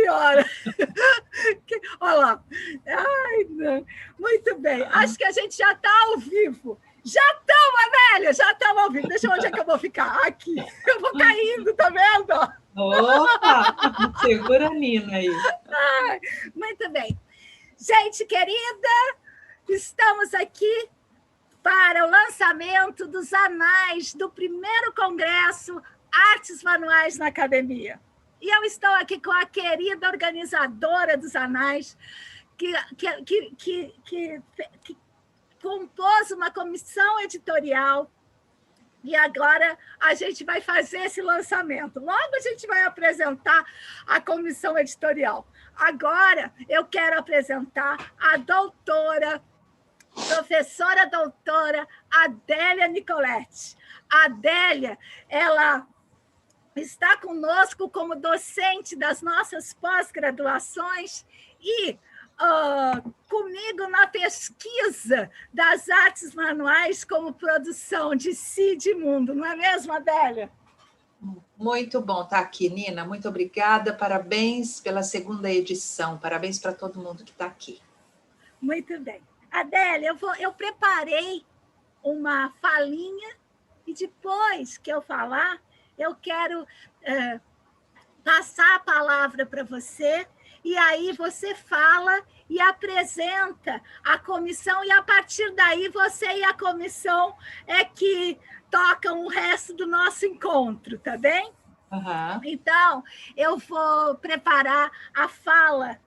Senhora! Olha lá. Ai, não. Muito bem. Acho que a gente já está ao vivo. Já estamos, Amélia, já estamos ao vivo. Deixa eu ver onde é que eu vou ficar. Aqui. Eu vou caindo, tá vendo? Opa! Segura a Nina aí. Ai, muito bem. Gente querida, estamos aqui para o lançamento dos anais do primeiro congresso Artes Manuais na Academia. E eu estou aqui com a querida organizadora dos anais, que compôs uma comissão editorial, e agora a gente vai fazer esse lançamento. Logo a gente vai apresentar a comissão editorial. Agora eu quero apresentar a professora doutora Adélia Nicoletti. A Adélia, ela está conosco como docente das nossas pós-graduações e comigo na pesquisa das artes manuais como produção de si e de mundo, não é mesmo, Adélia? Muito bom estar aqui, Nina. Muito obrigada. Parabéns pela segunda edição. Parabéns para todo mundo que está aqui. Muito bem. Adélia, eu preparei uma falinha e depois que eu falar, eu quero passar a palavra para você, e aí você fala e apresenta a comissão, e a partir daí você e a comissão é que tocam o resto do nosso encontro, tá bem? Uhum. Então, eu vou preparar a fala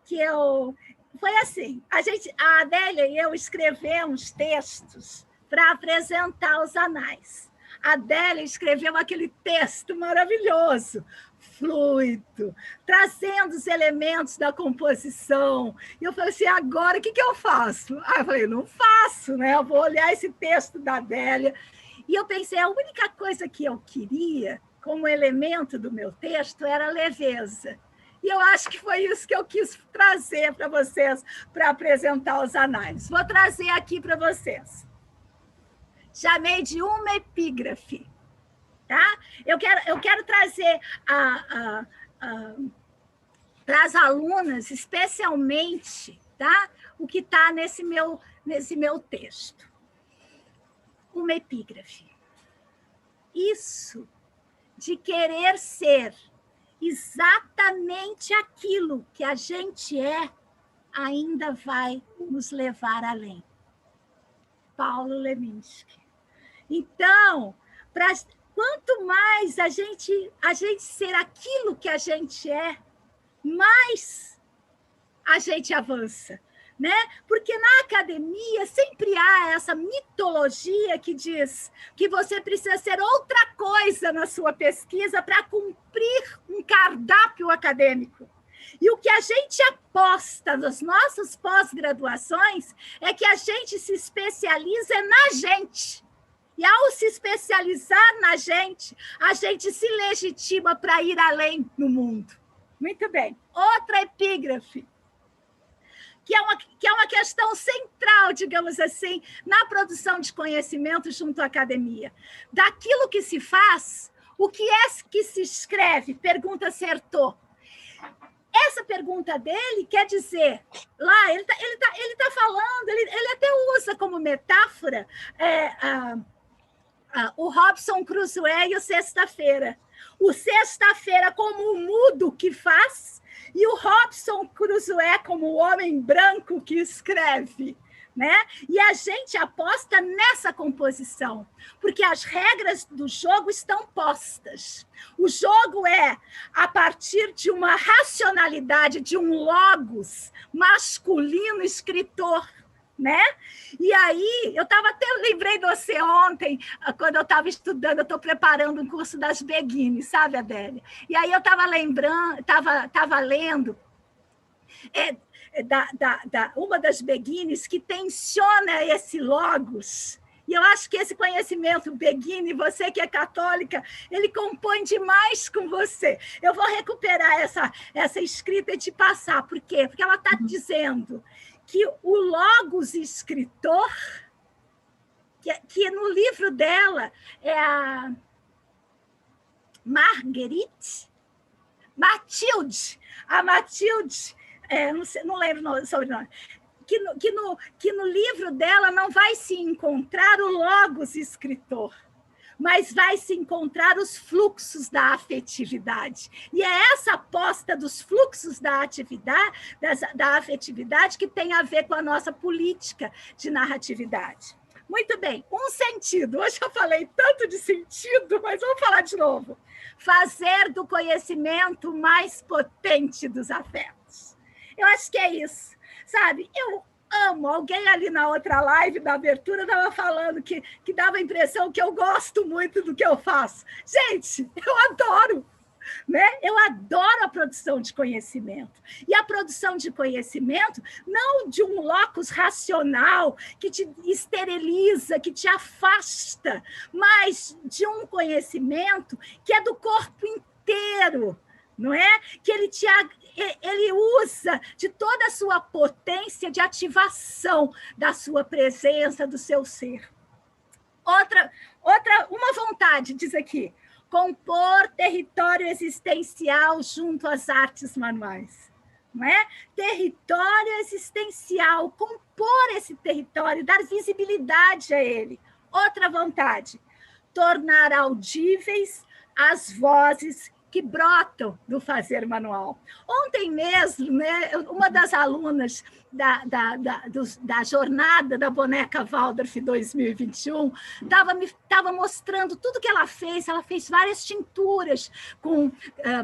que eu... Foi assim, a Adélia e eu escrevemos textos para apresentar os anais. A Adélia escreveu aquele texto maravilhoso, fluido, trazendo os elementos da composição. E eu falei assim, agora o que eu faço? Aí eu falei, não faço, né? Eu vou olhar esse texto da Adélia. E eu pensei, a única coisa que eu queria, como elemento do meu texto, era a leveza. E eu acho que foi isso que eu quis trazer para vocês, para apresentar os anais. Vou trazer aqui para vocês. Chamei de uma epígrafe. Tá? Eu quero trazer para as alunas, especialmente, tá? O que está nesse meu texto. Uma epígrafe. Isso de querer ser exatamente aquilo que a gente é, ainda vai nos levar além. Paulo Leminski. Então, quanto mais a gente ser aquilo que a gente é, mais a gente avança, né? Porque na academia sempre há essa mitologia que diz que você precisa ser outra coisa na sua pesquisa para cumprir um cardápio acadêmico. E o que a gente aposta nas nossas pós-graduações é que a gente se especializa na gente. E ao se especializar na gente, a gente se legitima para ir além no mundo. Muito bem. Outra epígrafe, que é uma questão central, digamos assim, na produção de conhecimento junto à academia. Daquilo que se faz, o que é que se escreve? Pergunta Certeau. Essa pergunta dele quer dizer, lá ele tá falando, ele até usa como metáfora o Robson Crusoe e o Sexta-feira. O Sexta-feira como o mudo que faz e o Robson Crusoe como o homem branco que escreve. Né? E a gente aposta nessa composição, porque as regras do jogo estão postas. O jogo é a partir de uma racionalidade, de um logos masculino escritor. Né? E aí, lembrei de você ontem, quando eu estava estudando, eu estou preparando um curso das Beguine, sabe, Adélia? E aí eu estava lembrando, estava lendo uma das Beguines que tensiona esse logos. E eu acho que esse conhecimento Beguine, você que é católica, ele compõe demais com você. Eu vou recuperar essa escrita e te passar. Por quê? Porque ela está dizendo que o logos escritor, que no livro dela é a Marguerite, Matilde. A Matilde, não lembro o sobrenome, que no livro dela não vai se encontrar o logos escritor, mas vai se encontrar os fluxos da afetividade. E é essa aposta dos fluxos da afetividade que tem a ver com a nossa política de narratividade. Muito bem, um sentido. Hoje eu falei tanto de sentido, mas vamos falar de novo. Fazer do conhecimento mais potente dos afetos. Eu acho que é isso, sabe? Eu amo. Alguém ali na outra live, na abertura, estava falando que dava a impressão que eu gosto muito do que eu faço. Gente, eu adoro, né? Eu adoro a produção de conhecimento. E a produção de conhecimento, não de um locus racional que te esteriliza, que te afasta, mas de um conhecimento que é do corpo inteiro, não é? Que ele usa de toda a sua potência de ativação da sua presença, do seu ser. Uma vontade, diz aqui, compor território existencial junto às artes manuais. Não é? Território existencial, compor esse território, dar visibilidade a ele. Outra vontade, tornar audíveis as vozes que brotam do fazer manual. Ontem mesmo, né, uma das alunas da jornada da Boneca Waldorf 2021 estava mostrando tudo que ela fez várias tinturas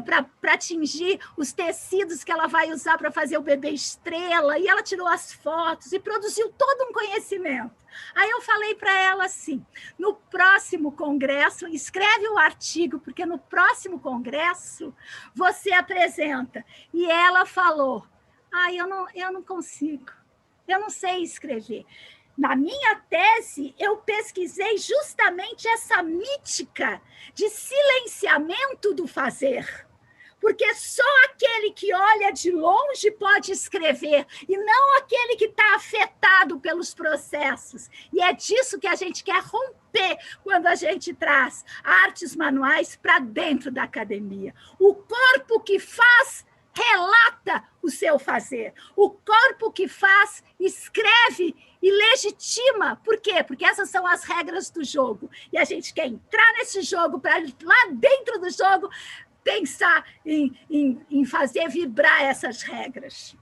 para atingir os tecidos que ela vai usar para fazer o bebê estrela, e ela tirou as fotos e produziu todo um conhecimento. Aí eu falei para ela assim, no próximo congresso, escreve o artigo, porque no próximo congresso você apresenta. E ela falou, eu não consigo, eu não sei escrever. Na minha tese, eu pesquisei justamente essa mítica de silenciamento do fazer. Porque só aquele que olha de longe pode escrever, e não aquele que está afetado pelos processos. E é disso que a gente quer romper quando a gente traz artes manuais para dentro da academia. O corpo que faz relata o seu fazer. O corpo que faz escreve e legitima. Por quê? Porque essas são as regras do jogo. E a gente quer entrar nesse jogo, para lá dentro do jogo pensar em fazer vibrar essas regras.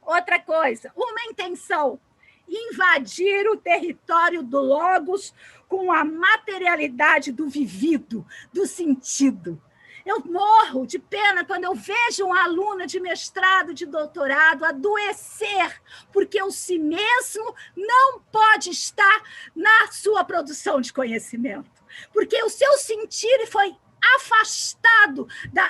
Outra coisa, uma intenção, invadir o território do logos com a materialidade do vivido, do sentido. Eu morro de pena quando eu vejo um aluno de mestrado, de doutorado, adoecer, porque o si mesmo não pode estar na sua produção de conhecimento, porque o seu sentir foi afastado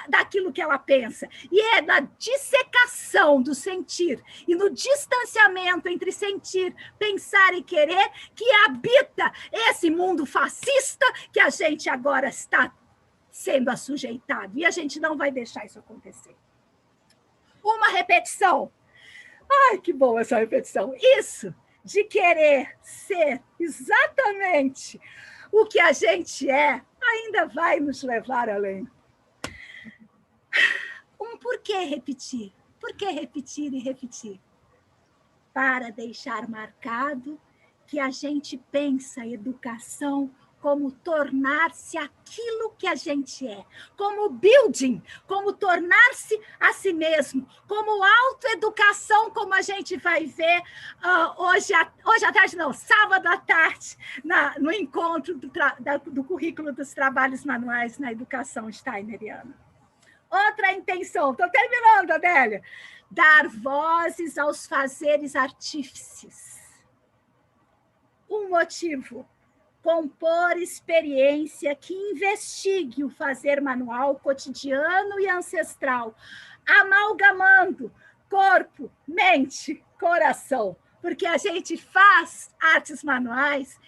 daquilo que ela pensa. E é na dissecação do sentir e no distanciamento entre sentir, pensar e querer que habita esse mundo fascista que a gente agora está sendo assujeitado. E a gente não vai deixar isso acontecer. Uma repetição. Ai, que boa essa repetição. Isso de querer ser exatamente o que a gente é, ainda vai nos levar além. Por que repetir? Por que repetir e repetir? Para deixar marcado que a gente pensa a educação como tornar-se aquilo que a gente é, como building, como tornar-se a si mesmo, como autoeducação, como a gente vai ver hoje à tarde, não, sábado à tarde, no encontro do currículo dos trabalhos manuais na educação steineriana. Outra intenção, estou terminando, Adélia, dar vozes aos fazeres artífices. Um motivo, compor experiência que investigue o fazer manual cotidiano e ancestral, amalgamando corpo, mente, coração, porque a gente faz artes manuais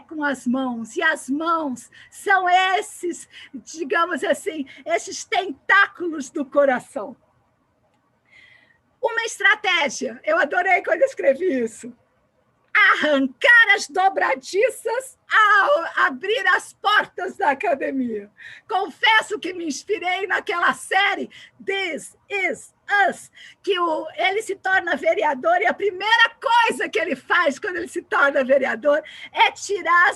com as mãos, e as mãos são esses, digamos assim, esses tentáculos do coração. Uma estratégia, eu adorei quando eu escrevi isso, arrancar as dobradiças ao abrir as portas da academia. Confesso que me inspirei naquela série This Is Us, que ele se torna vereador e a primeira coisa que ele faz quando ele se torna vereador é tirar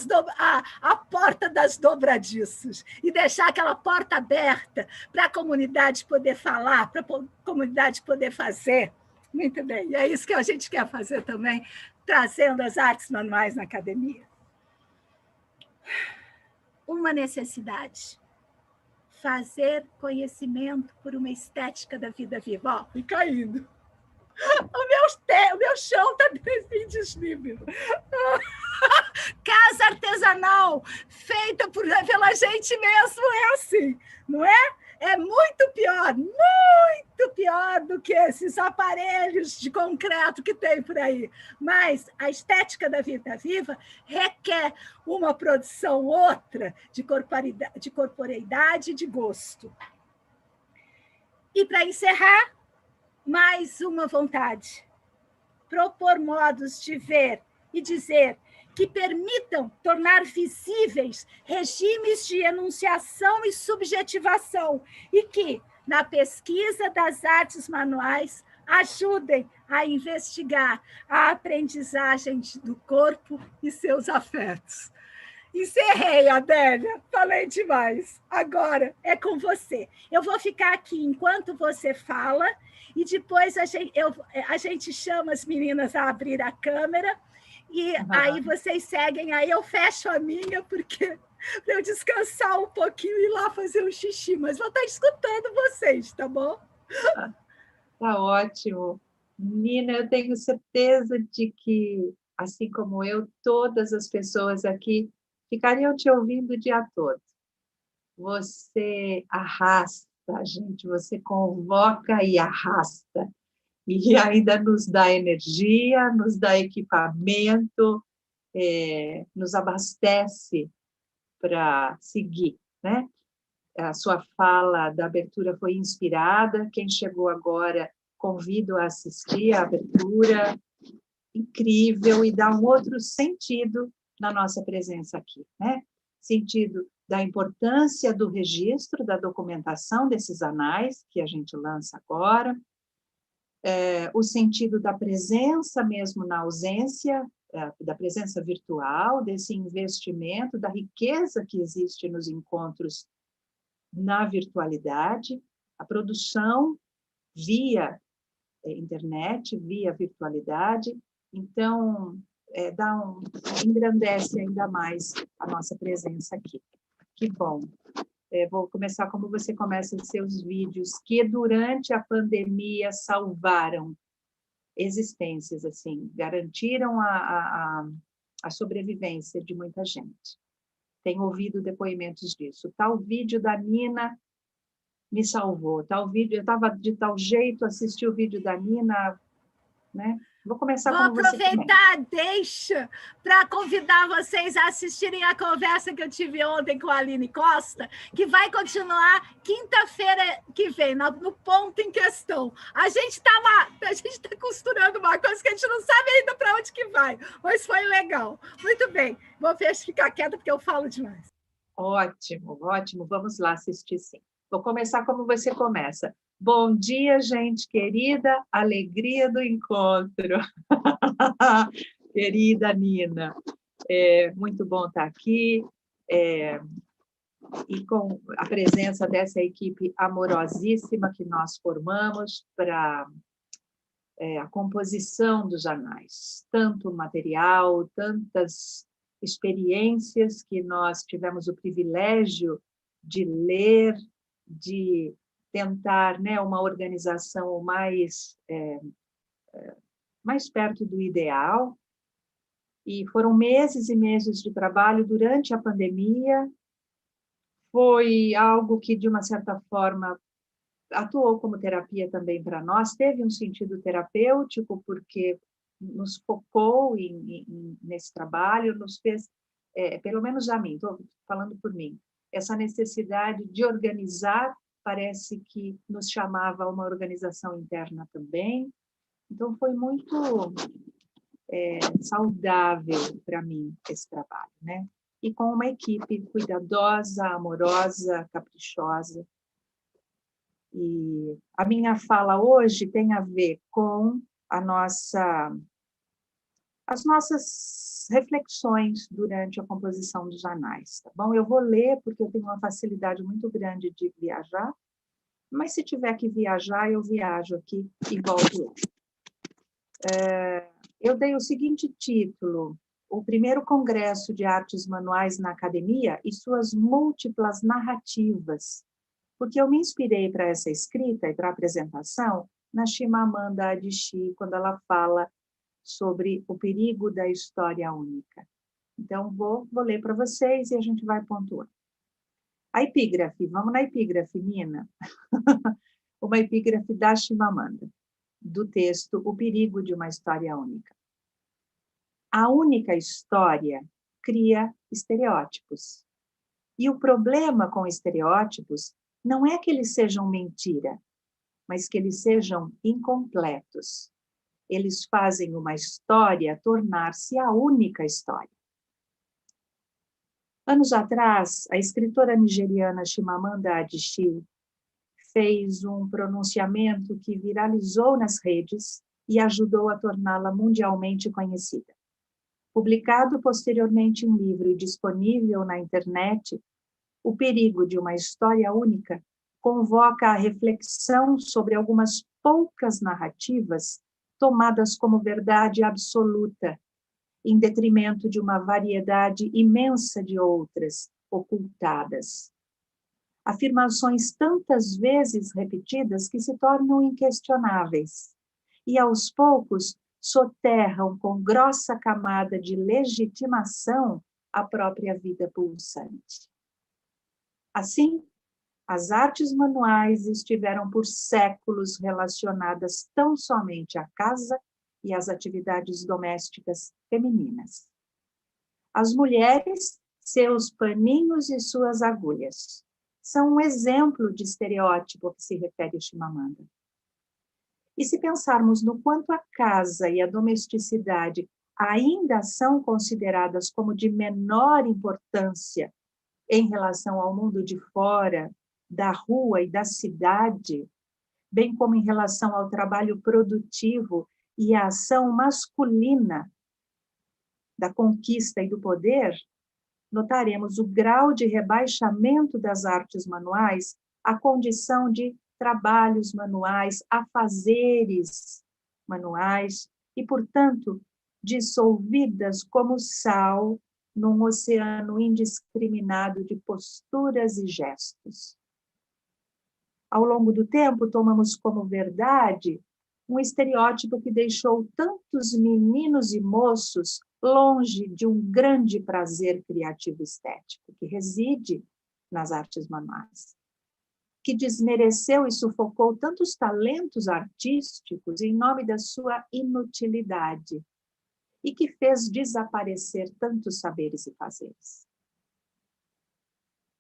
a porta das dobradiças e deixar aquela porta aberta para a comunidade poder falar, para a comunidade poder fazer. Muito bem, e é isso que a gente quer fazer também, trazendo as artes manuais na academia. Uma necessidade. Fazer conhecimento por uma estética da vida viva. Ó, fui caindo. O meu chão está em desnível. Casa artesanal, feita pela gente mesmo, é assim, não é? É muito pior do que esses aparelhos de concreto que tem por aí. Mas a estética da vida viva requer uma produção outra de corporeidade e de gosto. E, para encerrar, mais uma vontade. Propor modos de ver e dizer que permitam tornar visíveis regimes de enunciação e subjetivação e que, na pesquisa das artes manuais, ajudem a investigar a aprendizagem do corpo e seus afetos. Encerrei, Adélia, falei demais. Agora é com você. Eu vou ficar aqui enquanto você fala e depois a gente chama as meninas a abrir a câmera e aí vocês seguem, aí eu fecho a minha, porque para eu descansar um pouquinho e ir lá fazer um xixi, mas vou estar escutando vocês, tá bom? Tá ótimo. Nina, eu tenho certeza de que, assim como eu, todas as pessoas aqui ficariam te ouvindo o dia todo. Você arrasta a gente, você convoca e arrasta. E ainda nos dá energia, nos dá equipamento, nos abastece para seguir, né? A sua fala da abertura foi inspirada. Quem chegou agora, convido a assistir a abertura. Incrível, e dá um outro sentido na nossa presença aqui, né? Sentido da importância do registro, da documentação desses anais que a gente lança agora, o sentido da presença mesmo na ausência, da presença virtual, desse investimento, da riqueza que existe nos encontros na virtualidade, a produção via internet, via virtualidade. Então, engrandece ainda mais a nossa presença aqui. Que bom. Vou começar como você começa os seus vídeos, que durante a pandemia salvaram existências, assim, garantiram a sobrevivência de muita gente. Tenho ouvido depoimentos disso. Tal vídeo da Nina me salvou, tal vídeo, eu estava de tal jeito, assisti o vídeo da Nina, né? Vou começar como você começa. Vou aproveitar, deixa, para convidar vocês a assistirem a conversa que eu tive ontem com a Aline Costa, que vai continuar quinta-feira que vem, no ponto em questão. A gente está costurando uma coisa que a gente não sabe ainda para onde que vai, mas foi legal. Muito bem, vou ficar quieta porque eu falo demais. Ótimo, ótimo. Vamos lá assistir, sim. Vou começar como você começa. Bom dia, gente querida, alegria do encontro. Querida Nina, muito bom estar aqui, e com a presença dessa equipe amorosíssima que nós formamos para a composição dos anais. Tanto material, tantas experiências que nós tivemos o privilégio de ler, de tentar, né, uma organização mais perto do ideal. E foram meses e meses de trabalho durante a pandemia. Foi algo que, de uma certa forma, atuou como terapia também para nós. Teve um sentido terapêutico, porque nos focou nesse trabalho, nos fez, pelo menos a mim, estou falando por mim, essa necessidade de organizar, parece que nos chamava a uma organização interna também. Então, foi muito saudável para mim esse trabalho, né? E com uma equipe cuidadosa, amorosa, caprichosa. E a minha fala hoje tem a ver com as nossas reflexões durante a composição dos anais, tá bom? Eu vou ler porque eu tenho uma facilidade muito grande de viajar, mas se tiver que viajar, eu viajo aqui e volto. Eu dei o seguinte título: o primeiro Congresso de Artes Manuais na Academia e suas múltiplas narrativas, porque eu me inspirei para essa escrita e para a apresentação na Chimamanda Adichie, quando ela fala sobre o perigo da história única. Então, vou ler para vocês e a gente vai pontuando. A epígrafe, vamos na epígrafe, Nina. Uma epígrafe da Chimamanda, do texto O Perigo de uma História Única. A única história cria estereótipos. E o problema com estereótipos não é que eles sejam mentira, mas que eles sejam incompletos. Eles fazem uma história tornar-se a única história. Anos atrás, a escritora nigeriana Chimamanda Adichie fez um pronunciamento que viralizou nas redes e ajudou a torná-la mundialmente conhecida. Publicado posteriormente em livro e disponível na internet, O Perigo de uma História Única convoca a reflexão sobre algumas poucas narrativas tomadas como verdade absoluta, em detrimento de uma variedade imensa de outras, ocultadas. Afirmações tantas vezes repetidas que se tornam inquestionáveis, e aos poucos soterram com grossa camada de legitimação a própria vida pulsante. Assim, as artes manuais estiveram por séculos relacionadas tão somente à casa e às atividades domésticas femininas. As mulheres, seus paninhos e suas agulhas, são um exemplo de estereótipo que se refere a Chimamanda. E se pensarmos no quanto a casa e a domesticidade ainda são consideradas como de menor importância em relação ao mundo de fora, da rua e da cidade, bem como em relação ao trabalho produtivo e à ação masculina da conquista e do poder, notaremos o grau de rebaixamento das artes manuais à condição de trabalhos manuais, afazeres manuais, e, portanto, dissolvidas como sal num oceano indiscriminado de posturas e gestos. Ao longo do tempo, tomamos como verdade um estereótipo que deixou tantos meninos e moços longe de um grande prazer criativo estético que reside nas artes manuais, que desmereceu e sufocou tantos talentos artísticos em nome da sua inutilidade e que fez desaparecer tantos saberes e fazeres.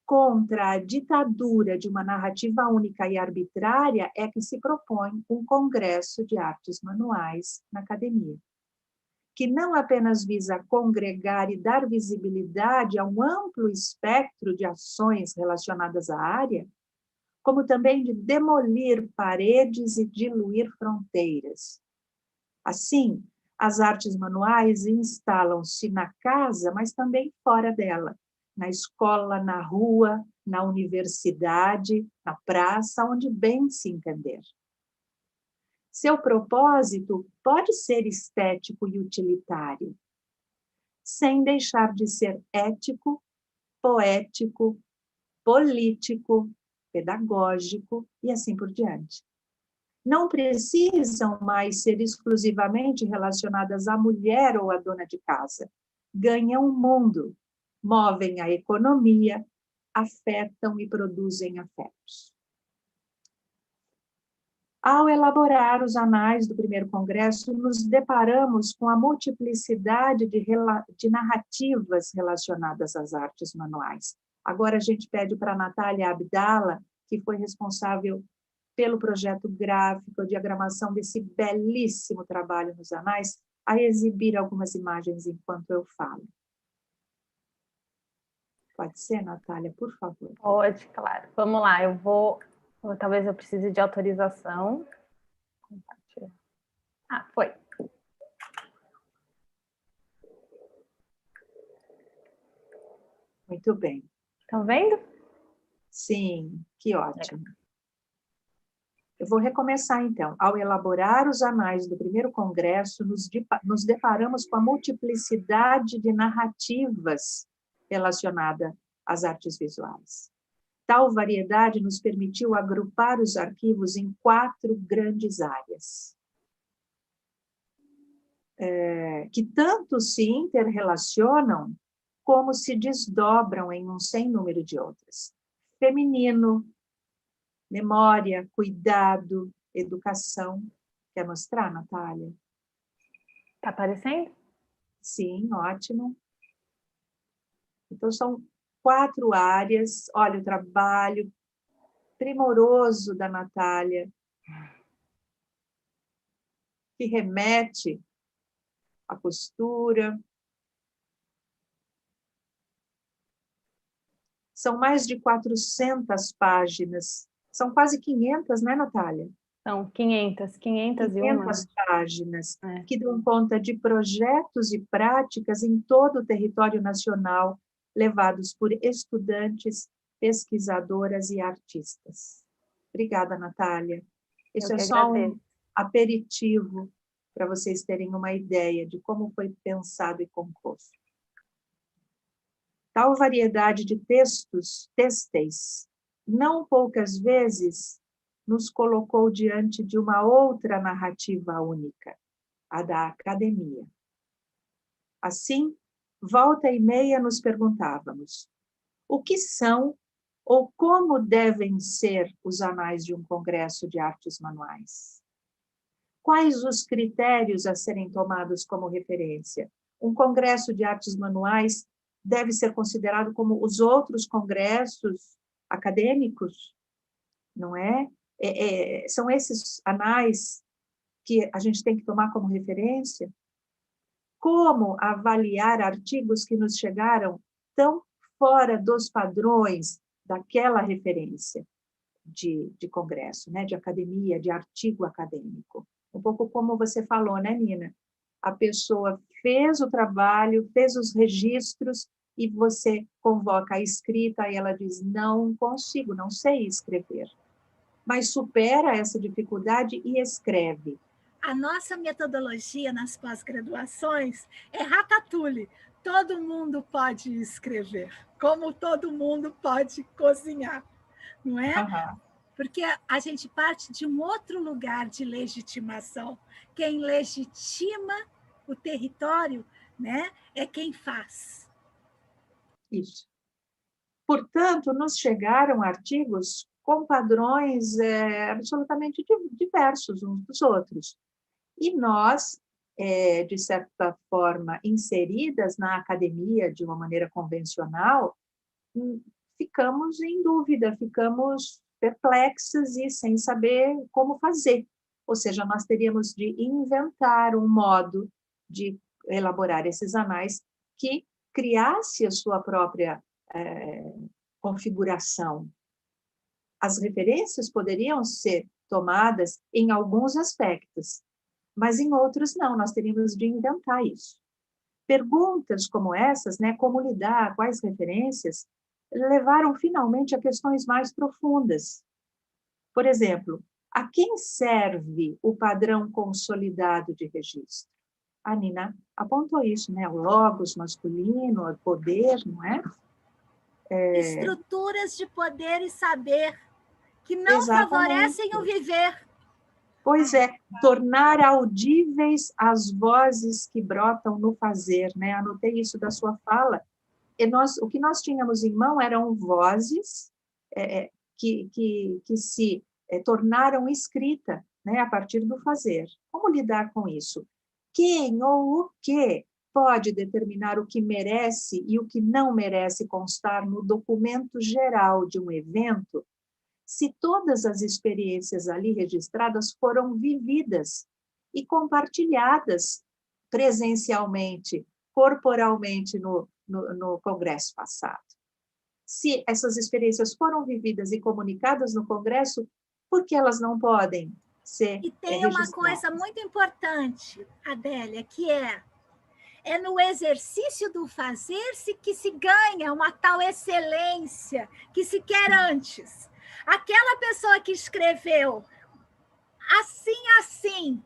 Contra a ditadura de uma narrativa única e arbitrária é que se propõe um congresso de artes manuais na academia, que não apenas visa congregar e dar visibilidade a um amplo espectro de ações relacionadas à área, como também de demolir paredes e diluir fronteiras. Assim, as artes manuais instalam-se na casa, mas também fora dela, na escola, na rua, na universidade, na praça, onde bem se entender. Seu propósito pode ser estético e utilitário, sem deixar de ser ético, poético, político, pedagógico e assim por diante. Não precisam mais ser exclusivamente relacionadas à mulher ou à dona de casa. Ganham o mundo, movem a economia, afetam e produzem afetos. Ao elaborar os anais do primeiro congresso, nos deparamos com a multiplicidade de narrativas relacionadas às artes manuais. Agora a gente pede para a Natália Abdala, que foi responsável pelo projeto gráfico, a diagramação desse belíssimo trabalho nos anais, a exibir algumas imagens enquanto eu falo. Pode ser, Natália, por favor? Pode, claro. Vamos lá, talvez eu precise de autorização. Compartilhar. Ah, foi. Muito bem. Estão vendo? Sim, que ótimo. Eu vou recomeçar, então. Ao elaborar os anais do primeiro congresso, nos deparamos com a multiplicidade de narrativas relacionada às artes visuais. Tal variedade nos permitiu agrupar os arquivos em 4 grandes áreas, que tanto se interrelacionam como se desdobram em um sem número de outras. Feminino, memória, cuidado, educação. Quer mostrar, Natália? Está aparecendo? Sim, ótimo. Então, são 4 áreas. Olha o trabalho primoroso da Natália, que remete à postura. São mais de 400 páginas. São quase 500, né, Natália? São 500 páginas, que dão conta de projetos e práticas em todo o território nacional, levados por estudantes, pesquisadoras e artistas. Obrigada, Natália. Isso é só um aperitivo para vocês terem uma ideia de como foi pensado e composto. Tal variedade de têxteis, não poucas vezes, nos colocou diante de uma outra narrativa única, a da academia. Assim, volta e meia nos perguntávamos: o que são ou como devem ser os anais de um congresso de artes manuais? Quais os critérios a serem tomados como referência? Um congresso de artes manuais deve ser considerado como os outros congressos acadêmicos, não é? São esses anais que a gente tem que tomar como referência? Como avaliar artigos que nos chegaram tão fora dos padrões daquela referência de congresso, né? De academia, de artigo acadêmico? Um pouco como você falou, né, Nina? A pessoa fez o trabalho, fez os registros, e você convoca a escrita e ela diz: não consigo, não sei escrever. Mas supera essa dificuldade e escreve. A nossa metodologia nas pós-graduações é ratatouille. Todo mundo pode escrever, como todo mundo pode cozinhar, não é? Uhum. Porque a gente parte de um outro lugar de legitimação. Quem legitima o território, né, é quem faz. Isso. Portanto, nos chegaram artigos com padrões absolutamente diversos uns dos outros. E nós, de certa forma, inseridas na academia de uma maneira convencional, ficamos em dúvida, ficamos perplexas e sem saber como fazer. Ou seja, nós teríamos de inventar um modo de elaborar esses anais que criasse a sua própria configuração. As referências poderiam ser tomadas em alguns aspectos, mas em outros não, nós teríamos de inventar isso. Perguntas como essas, né, como lidar, quais referências, levaram finalmente a questões mais profundas. Por exemplo, a quem serve o padrão consolidado de registro? A Nina apontou isso, né? O logos masculino, o poder, não é? Estruturas de poder e saber que não Exatamente. favorecem o viver. Pois é, tornar audíveis as vozes que brotam no fazer, né? Anotei isso da sua fala. E o que nós tínhamos em mão eram vozes que se tornaram escrita, né? A partir do fazer. Como lidar com isso? Quem ou o que pode determinar o que merece e o que não merece constar no documento geral de um evento, se todas as experiências ali registradas foram vividas e compartilhadas, presencialmente, corporalmente no congresso passado. Se essas experiências foram vividas e comunicadas no congresso, por que elas não podem ser E tem registradas? uma coisa muito importante, Adélia, que é no exercício do fazer-se que se ganha uma tal excelência que se quer antes. Aquela pessoa que escreveu assim,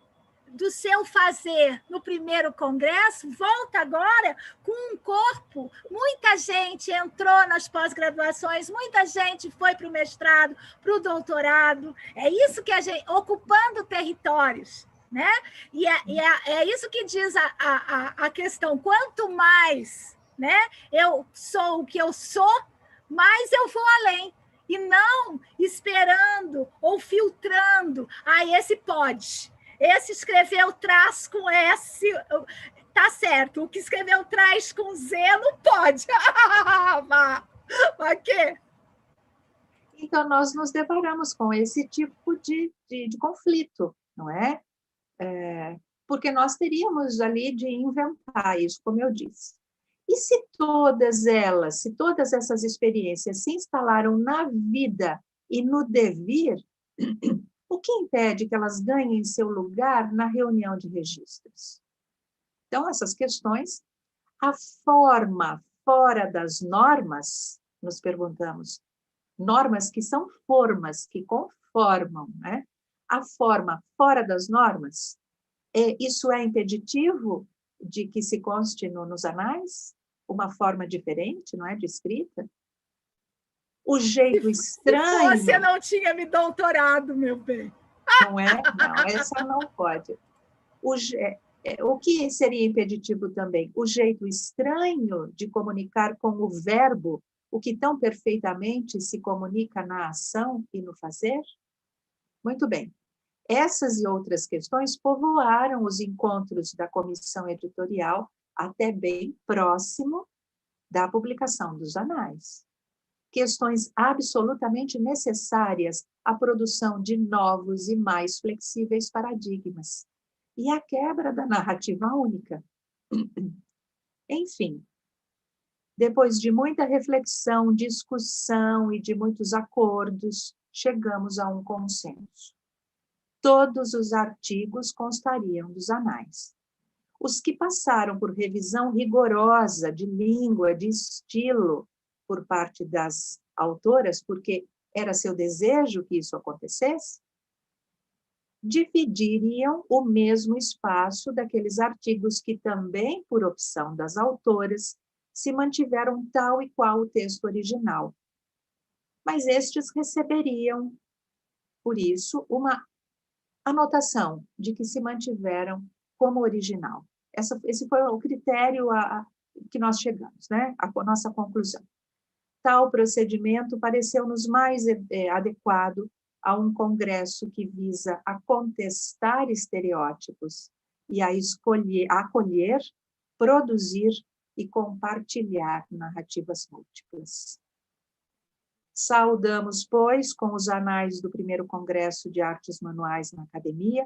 do seu fazer no primeiro congresso, volta agora com um corpo. Muita gente entrou nas pós-graduações, muita gente foi para o mestrado, para o doutorado. É isso que a gente... ocupando territórios, né? E é isso que diz a questão. Quanto mais, né, eu sou o que eu sou, mais eu vou além. E não esperando ou filtrando. Esse pode. Esse escreveu traz com S, tá certo. O que escreveu traz com Z não pode. Mas quê? Então, nós nos deparamos com esse tipo de conflito, não é? Porque nós teríamos ali de inventar isso, como eu disse. E se todas essas experiências se instalaram na vida e no devir, o que impede que elas ganhem seu lugar na reunião de registros? Então, essas questões, a forma fora das normas, nos perguntamos, normas que são formas que conformam, né? A forma fora das normas, isso é impeditivo de que se conste nos anais? Uma forma diferente, não é, de escrita? O jeito estranho... Se fosse, eu não tinha me doutorado, meu bem. Não é? Não, essa não pode. O que seria impeditivo também? O jeito estranho de comunicar com o verbo, o que tão perfeitamente se comunica na ação e no fazer? Muito bem. Essas e outras questões povoaram os encontros da comissão editorial até bem próximo da publicação dos anais. Questões absolutamente necessárias à produção de novos e mais flexíveis paradigmas e à quebra da narrativa única. Enfim, depois de muita reflexão, discussão e de muitos acordos, chegamos a um consenso. Todos os artigos constariam dos anais. Os que passaram por revisão rigorosa de língua, de estilo, por parte das autoras, porque era seu desejo que isso acontecesse, dividiriam o mesmo espaço daqueles artigos que também, por opção das autoras, se mantiveram tal e qual o texto original. Mas estes receberiam, por isso, uma anotação de que se mantiveram como original. Esse foi o critério que nós chegamos, né? A nossa conclusão. Tal procedimento pareceu-nos mais adequado a um congresso que visa a contestar estereótipos e a acolher, produzir e compartilhar narrativas múltiplas. Saudamos, pois, com os anais do primeiro Congresso de Artes Manuais na Academia,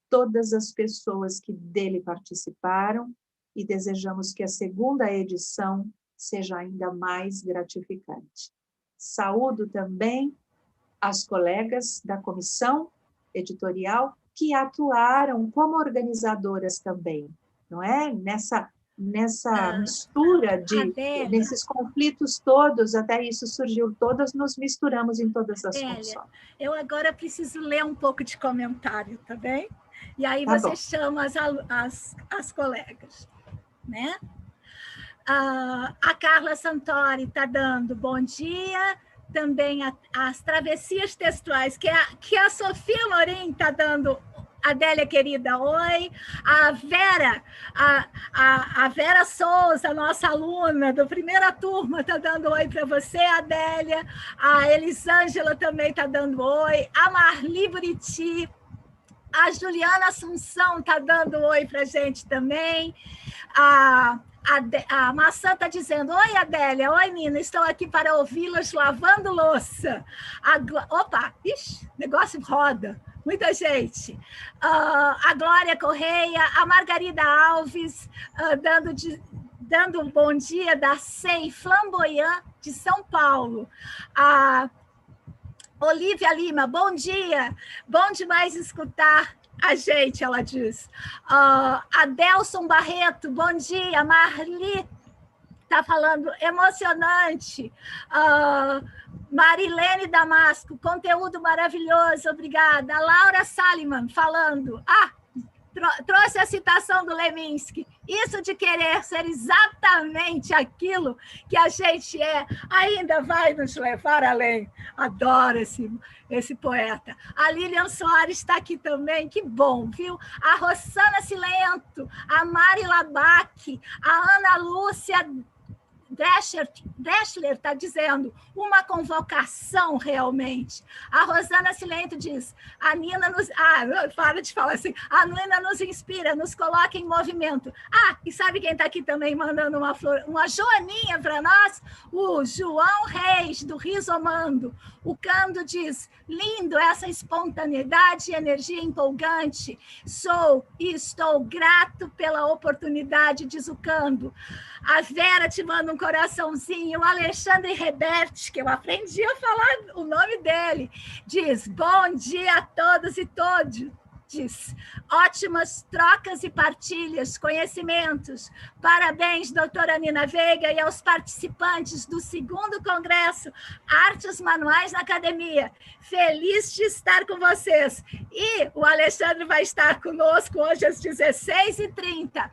todas as pessoas que dele participaram e desejamos que a segunda edição seja ainda mais gratificante. Saúdo também as colegas da comissão editorial que atuaram como organizadoras também, não é? Nessa mistura nesses conflitos todos, até isso surgiu, todas nos misturamos em todas as funções. Eu agora preciso ler um pouco de comentário, tá bem? E aí Tá você bom. chama as colegas, né? A Carla Santori está dando bom dia, também as travessias textuais, que a Sofia Lorim está dando. Adélia, querida, oi. A Vera Souza, nossa aluna da primeira turma, está dando oi para você, Adélia. A Elisângela também está dando oi. A Marli Buriti. A Juliana Assunção está dando oi para a gente também. A Maçã está dizendo, oi, Adélia, oi, Nina, estou aqui para ouvi-las lavando louça. Opa, ixi, negócio roda. muita gente. A Glória Correia, a Margarida Alves, dando um bom dia da SEI Flamboyant de São Paulo. A Olivia Lima, bom dia. Bom demais escutar a gente, ela diz. A Delson Barreto, bom dia. Marli está falando, emocionante. Marilene Damasco, conteúdo maravilhoso, obrigada. A Laura Saliman falando, trouxe a citação do Leminski, isso de querer ser exatamente aquilo que a gente é, ainda vai nos levar além. Adoro esse poeta. A Lilian Soares está aqui também, que bom, viu? A Rossana Silento, a Mari Labac, a Ana Lúcia Dreschler está dizendo uma convocação realmente. A Rosana Silento diz, a Nina nos... para de falar assim. A Nina nos inspira, nos coloca em movimento. E sabe quem está aqui também mandando uma joaninha para nós? O João Reis, do Risomando. O Cando diz, lindo essa espontaneidade e energia empolgante. Sou e estou grato pela oportunidade, diz o Cando. A Vera te manda um coraçãozinho. O Alexandre Rebert, que eu aprendi a falar o nome dele, diz, bom dia a todos e todas. Ótimas trocas e partilhas, conhecimentos. Parabéns, doutora Nina Veiga, e aos participantes do 2º Congresso Artes Manuais na Academia. Feliz de estar com vocês. E o Alexandre vai estar conosco hoje às 16h30.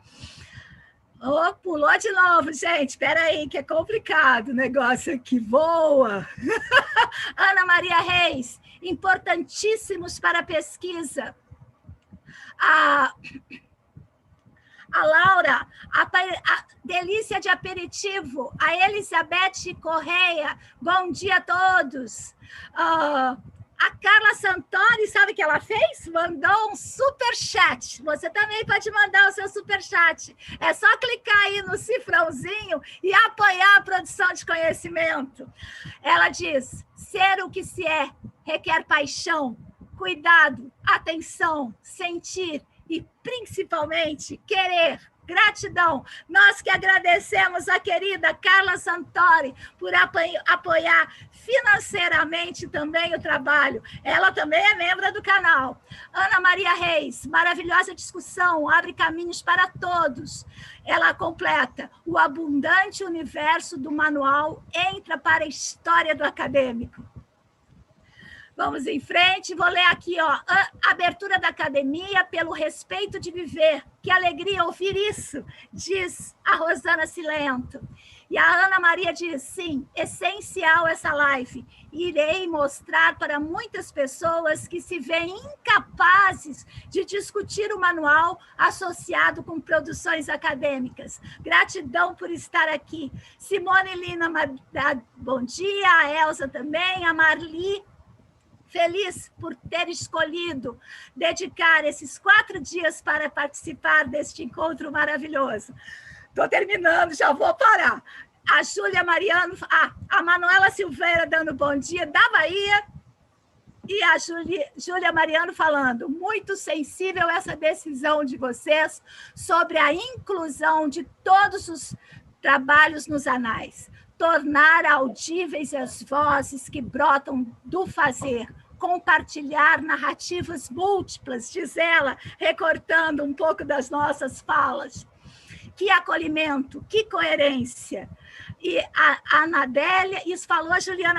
Pulou de novo, gente. Espera aí, que é complicado o negócio aqui. Voa! Ana Maria Reis, importantíssimos para a pesquisa. A Laura, a delícia de aperitivo. A Elizabeth Correia, bom dia a todos. A Carla Santori, sabe o que ela fez? Mandou um superchat. Você também pode mandar o seu superchat. É só clicar aí no cifrãozinho e apoiar a produção de conhecimento. Ela diz, ser o que se é requer paixão, cuidado, atenção, sentir e, principalmente, querer. Gratidão. Nós que agradecemos a querida Carla Santori por apoiar financeiramente também o trabalho. Ela também é membro do canal. Ana Maria Reis, maravilhosa discussão, abre caminhos para todos. Ela completa, o abundante universo do manual entra para a história do acadêmico. Vamos em frente, vou ler aqui, abertura da academia pelo respeito de viver. Que alegria ouvir isso, diz a Rosana Silento. E a Ana Maria diz, sim, essencial essa live. Irei mostrar para muitas pessoas que se veem incapazes de discutir o manual associado com produções acadêmicas. Gratidão por estar aqui. Simone Lina, bom dia. A Elza também, a Marli. Feliz por ter escolhido dedicar esses 4 dias para participar deste encontro maravilhoso. Estou terminando, já vou parar. A Júlia Mariano, a Manuela Silveira dando bom dia da Bahia, e a Júlia Mariano falando, muito sensível essa decisão de vocês sobre a inclusão de todos os trabalhos nos anais. Tornar audíveis as vozes que brotam do fazer, compartilhar narrativas múltiplas, diz ela, recortando um pouco das nossas falas. Que acolhimento, que coerência. E a Anadélia, isso falou a Júlia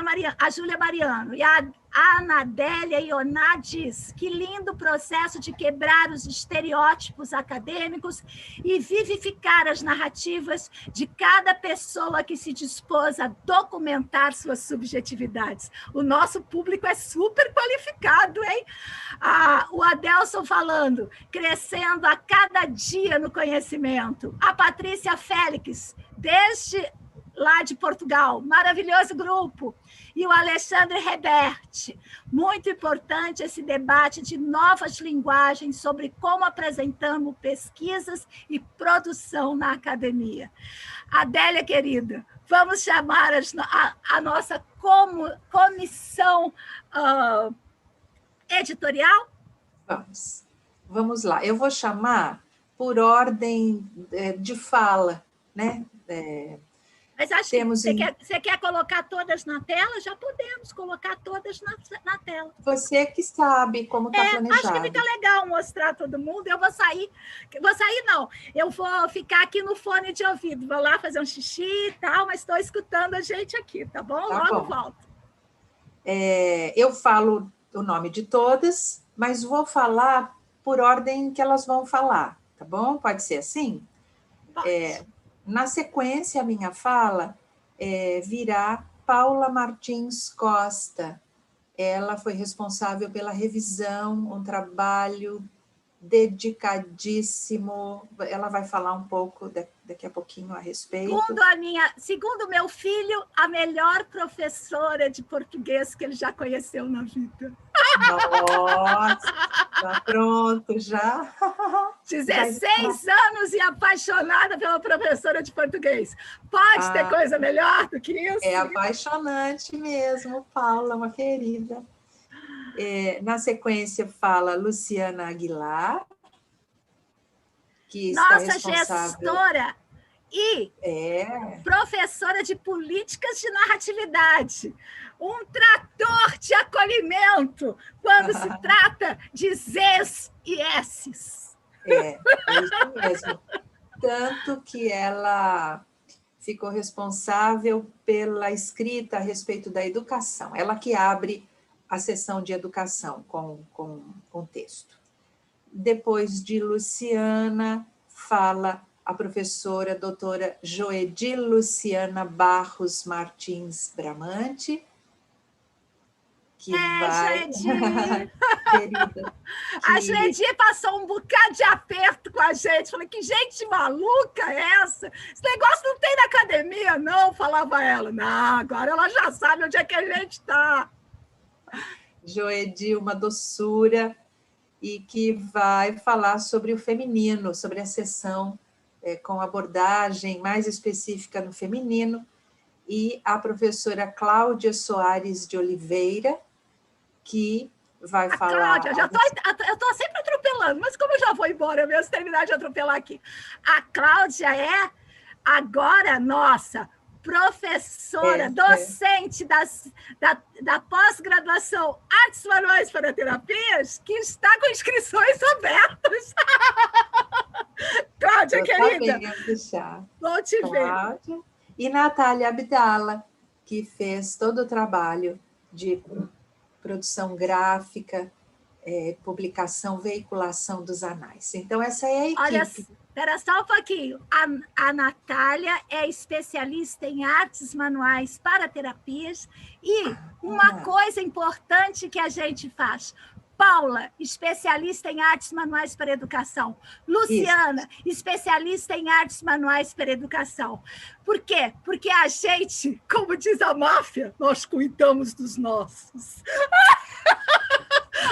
Mariano, e a Anadélia Ioná diz, que lindo processo de quebrar os estereótipos acadêmicos e vivificar as narrativas de cada pessoa que se dispôs a documentar suas subjetividades. O nosso público é super qualificado, hein? O Adelson falando, crescendo a cada dia no conhecimento. A Patrícia Félix, desde lá de Portugal, maravilhoso grupo. E o Alexandre Rebert, muito importante esse debate de novas linguagens sobre como apresentamos pesquisas e produção na academia. Adélia, querida, vamos chamar a nossa comissão editorial? Vamos lá. Eu vou chamar por ordem de fala, né? Mas acho que você quer colocar todas na tela? Já podemos colocar todas na tela. Você que sabe como está planejado. Acho que fica legal mostrar todo mundo. Eu vou sair não. Eu vou ficar aqui no fone de ouvido. Vou lá fazer um xixi e tal, mas estou escutando a gente aqui, tá bom? Tá Logo bom. volto. Eu falo o nome de todas, mas vou falar por ordem que elas vão falar, tá bom? Pode ser assim? Pode. Na sequência, a minha fala virá Paula Martins Costa. Ela foi responsável pela revisão, um trabalho dedicadíssimo. Ela vai falar um pouco daqui a pouquinho a respeito. Segundo meu filho, a melhor professora de português que ele já conheceu na vida. Nossa, pronto, já. 16 anos e apaixonada pela professora de português. Pode ter coisa melhor do que isso? É apaixonante mesmo, Paula, uma querida. Na sequência, fala Luciana Aguilar, que está responsável... gestora e professora de políticas de narratividade. Um trator de acolhimento quando se trata de Zs e Ss. É isso mesmo. Tanto que ela ficou responsável pela escrita a respeito da educação. Ela que abre a sessão de educação com texto. Depois de Luciana, fala a professora doutora Joedi Luciana Barros Martins Bramante, que vai... Querida, a Joedi passou um bocado de aperto com a gente. Falei, que gente maluca é essa? Esse negócio não tem na academia, não, falava ela. Não, agora ela já sabe onde é que a gente está. Joedi, uma doçura, e que vai falar sobre o feminino, sobre a sessão com abordagem mais específica no feminino, e a professora Cláudia Soares de Oliveira, que vai falar... Cláudia, eu estou sempre atropelando, mas como eu já vou embora, eu mesmo terminar de atropelar aqui. A Cláudia é agora, nossa, professora, docente da pós-graduação Artes Manuais para Terapias, que está com inscrições abertas. Cláudia, querida, vou te ver. E Natália Abdala, que fez todo o trabalho de produção gráfica, publicação, veiculação dos anais. Então, essa é a equipe. Olha, espera só um pouquinho. A Natália é especialista em artes manuais para terapias e uma coisa importante que a gente faz. Paula, especialista em artes manuais para educação. Luciana, especialista em artes manuais para educação. Por quê? Porque a gente, como diz a máfia, nós cuidamos dos nossos.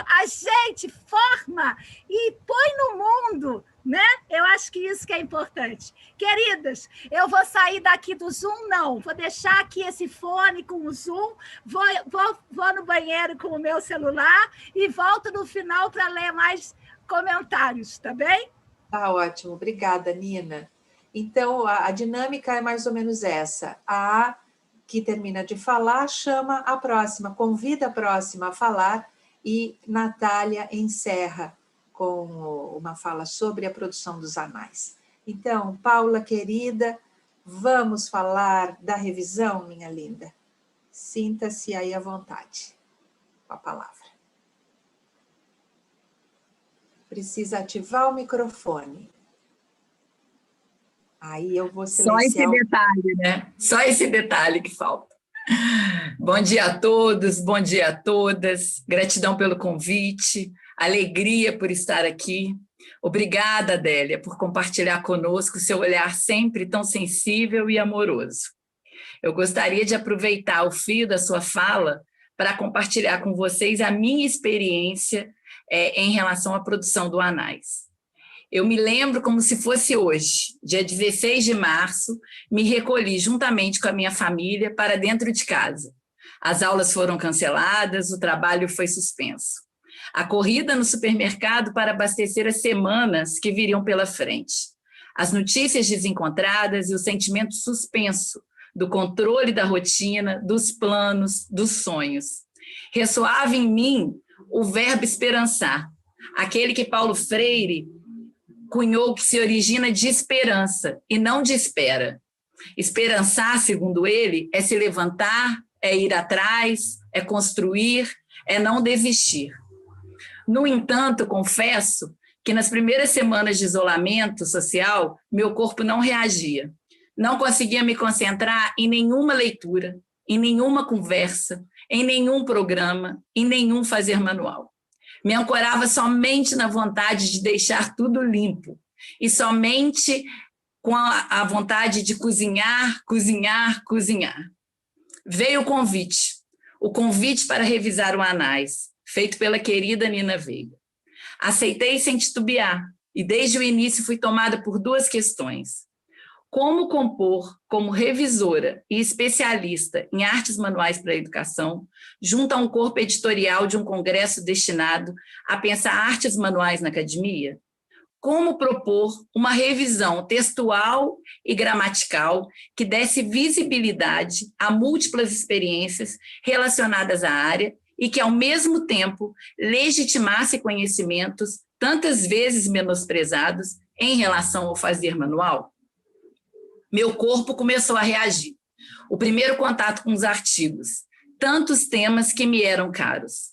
A gente forma e põe no mundo, né? Eu acho que isso que é importante. Queridas, eu vou sair daqui do Zoom, não. Vou deixar aqui esse fone com o Zoom, vou no banheiro com o meu celular e volto no final para ler mais comentários, tá bem? Tá ótimo. Obrigada, Nina. Então, a dinâmica é mais ou menos essa. A que termina de falar chama a próxima, convida a próxima a falar, e Natália encerra com uma fala sobre a produção dos anais. Então, Paula, querida, vamos falar da revisão, minha linda? Sinta-se aí à vontade com a palavra. Precisa ativar o microfone. Aí eu vou silenciar... Só esse detalhe, né? Só esse detalhe que falta. Bom dia a todos, bom dia a todas. Gratidão pelo convite, alegria por estar aqui. Obrigada, Adélia, por compartilhar conosco seu olhar sempre tão sensível e amoroso. Eu gostaria de aproveitar o fio da sua fala para compartilhar com vocês a minha experiência em relação à produção do Anais. Eu me lembro como se fosse hoje, dia 16 de março, me recolhi juntamente com a minha família para dentro de casa. As aulas foram canceladas, o trabalho foi suspenso. A corrida no supermercado para abastecer as semanas que viriam pela frente. As notícias desencontradas e o sentimento suspenso do controle da rotina, dos planos, dos sonhos. Ressoava em mim o verbo esperançar, aquele que Paulo Freire cunhou, que se origina de esperança e não de espera. Esperançar, segundo ele, é se levantar, é ir atrás, é construir, é não desistir. No entanto, confesso que nas primeiras semanas de isolamento social, meu corpo não reagia. Não conseguia me concentrar em nenhuma leitura, em nenhuma conversa, em nenhum programa, em nenhum fazer manual. Me ancorava somente na vontade de deixar tudo limpo e somente com a vontade de cozinhar, cozinhar, cozinhar. Veio o convite para revisar o Anais, feito pela querida Nina Veiga. Aceitei sem titubear e desde o início fui tomada por duas questões. Como compor como revisora e especialista em artes manuais para a educação, junto a um corpo editorial de um congresso destinado a pensar artes manuais na academia? Como propor uma revisão textual e gramatical que desse visibilidade a múltiplas experiências relacionadas à área e que, ao mesmo tempo, legitimasse conhecimentos tantas vezes menosprezados em relação ao fazer manual? Meu corpo começou a reagir. O primeiro contato com os artigos, tantos temas que me eram caros.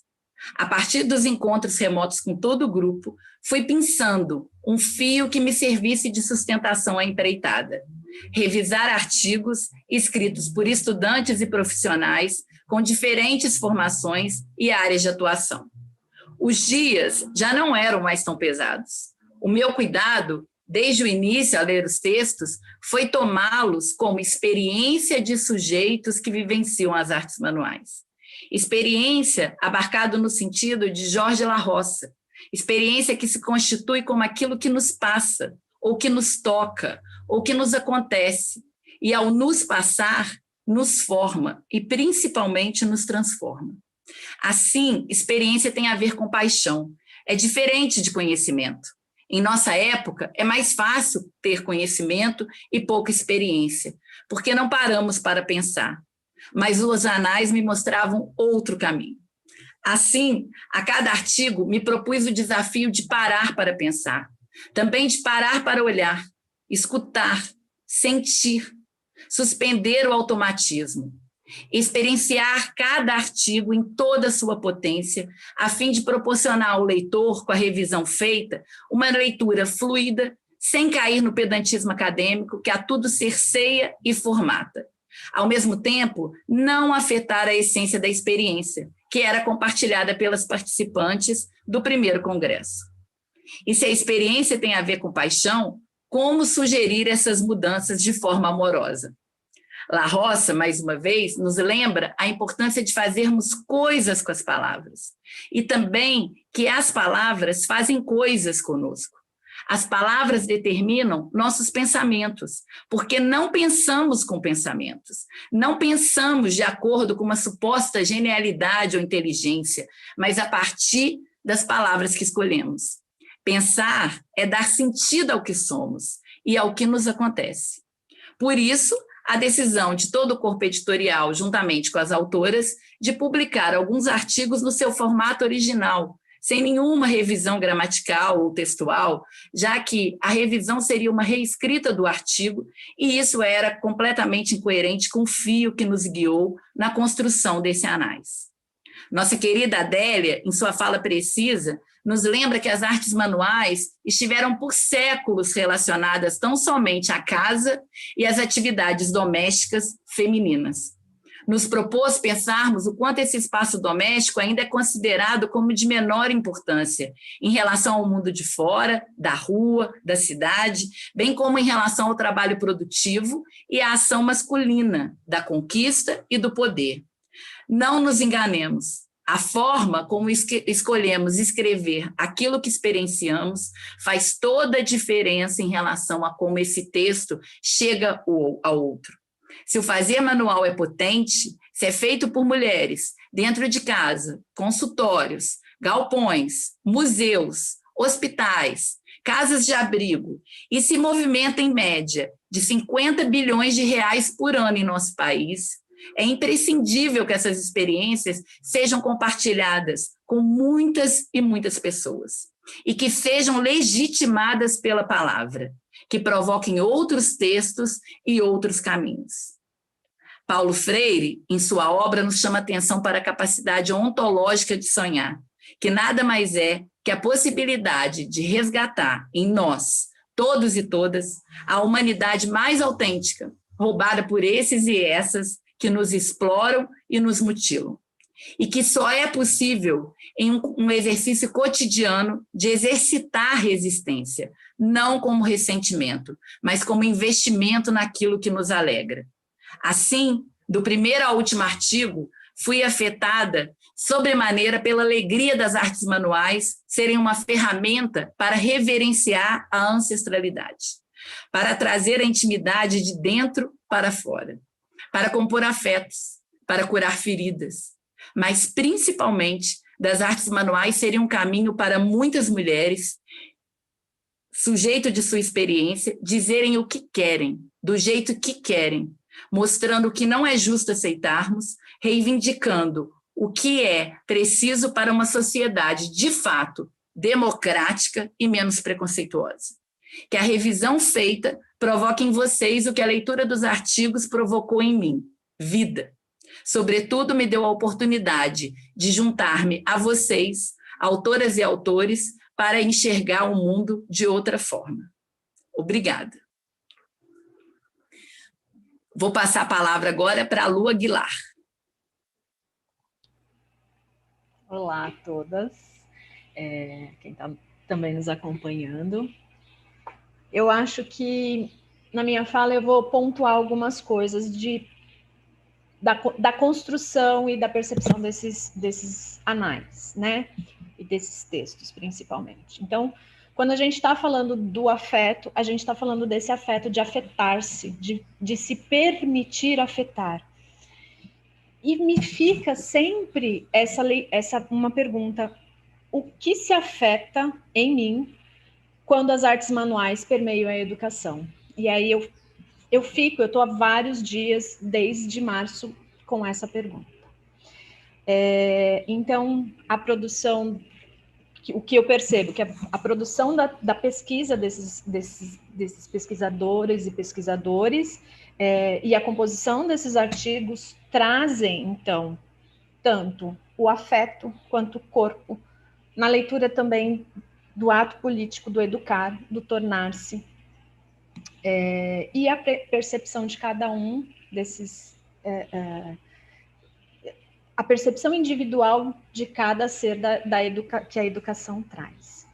A partir dos encontros remotos com todo o grupo, fui pensando um fio que me servisse de sustentação à empreitada. Revisar artigos escritos por estudantes e profissionais com diferentes formações e áreas de atuação. Os dias já não eram mais tão pesados. O meu cuidado, desde o início a ler os textos, foi tomá-los como experiência de sujeitos que vivenciam as artes manuais. Experiência abarcado no sentido de Jorge La Roça, experiência que se constitui como aquilo que nos passa, ou que nos toca, ou que nos acontece, e ao nos passar, nos forma e principalmente nos transforma. Assim, experiência tem a ver com paixão, é diferente de conhecimento. Em nossa época, é mais fácil ter conhecimento e pouca experiência, porque não paramos para pensar. Mas os anais me mostravam outro caminho. Assim, a cada artigo me propus o desafio de parar para pensar, também de parar para olhar, escutar, sentir, suspender o automatismo, experienciar cada artigo em toda a sua potência, a fim de proporcionar ao leitor, com a revisão feita, uma leitura fluida, sem cair no pedantismo acadêmico que a tudo cerceia e formata. Ao mesmo tempo, não afetar a essência da experiência, que era compartilhada pelas participantes do primeiro congresso. E se a experiência tem a ver com paixão, como sugerir essas mudanças de forma amorosa? La Roça, mais uma vez, nos lembra a importância de fazermos coisas com as palavras. E também que as palavras fazem coisas conosco. As palavras determinam nossos pensamentos, porque não pensamos com pensamentos, não pensamos de acordo com uma suposta genialidade ou inteligência, mas a partir das palavras que escolhemos. Pensar é dar sentido ao que somos e ao que nos acontece. Por isso, a decisão de todo o corpo editorial, juntamente com as autoras, de publicar alguns artigos no seu formato original, sem nenhuma revisão gramatical ou textual, já que a revisão seria uma reescrita do artigo e isso era completamente incoerente com o fio que nos guiou na construção desse anais. Nossa querida Adélia, em sua fala precisa, nos lembra que as artes manuais estiveram por séculos relacionadas tão somente à casa e às atividades domésticas femininas. Nos propôs pensarmos o quanto esse espaço doméstico ainda é considerado como de menor importância em relação ao mundo de fora, da rua, da cidade, bem como em relação ao trabalho produtivo e à ação masculina, da conquista e do poder. Não nos enganemos. A forma como escolhemos escrever aquilo que experienciamos faz toda a diferença em relação a como esse texto chega ao outro. Se o fazer manual é potente, se é feito por mulheres, dentro de casa, consultórios, galpões, museus, hospitais, casas de abrigo, e se movimenta em média de 50 bilhões de reais por ano em nosso país, é imprescindível que essas experiências sejam compartilhadas com muitas e muitas pessoas e que sejam legitimadas pela palavra, que provoquem outros textos e outros caminhos. Paulo Freire, em sua obra, nos chama atenção para a capacidade ontológica de sonhar, que nada mais é que a possibilidade de resgatar em nós, todos e todas, a humanidade mais autêntica, roubada por esses e essas que nos exploram e nos mutilam. E que só é possível em um exercício cotidiano de exercitar a resistência, não como ressentimento, mas como investimento naquilo que nos alegra. Assim, do primeiro ao último artigo, fui afetada sobremaneira pela alegria das artes manuais serem uma ferramenta para reverenciar a ancestralidade, para trazer a intimidade de dentro para fora, para compor afetos, para curar feridas, mas principalmente das artes manuais serem um caminho para muitas mulheres, sujeito de sua experiência, dizerem o que querem, do jeito que querem, mostrando o que não é justo aceitarmos, reivindicando o que é preciso para uma sociedade, de fato, democrática e menos preconceituosa. Que a revisão feita provoque em vocês o que a leitura dos artigos provocou em mim, vida. Sobretudo, me deu a oportunidade de juntar-me a vocês, autoras e autores, para enxergar o mundo de outra forma. Obrigada. Vou passar a palavra agora para a Lu Aguilar. Olá a todas, quem está também nos acompanhando. Eu acho que, na minha fala, eu vou pontuar algumas coisas da construção e da percepção desses anais, né? E desses textos, principalmente. Então, quando a gente está falando do afeto, a gente está falando desse afeto de afetar-se, de se permitir afetar. E me fica sempre essa uma pergunta: o que se afeta em mim quando as artes manuais permeiam a educação? E aí eu estou há vários dias, desde março, com essa pergunta. Então, a produção, o que eu percebo, que a produção da pesquisa desses pesquisadores e pesquisadores e a composição desses artigos trazem, então, tanto o afeto quanto o corpo, na leitura também do ato político do educar, do tornar-se, e a percepção de cada um desses... a percepção individual de cada ser que a educação traz.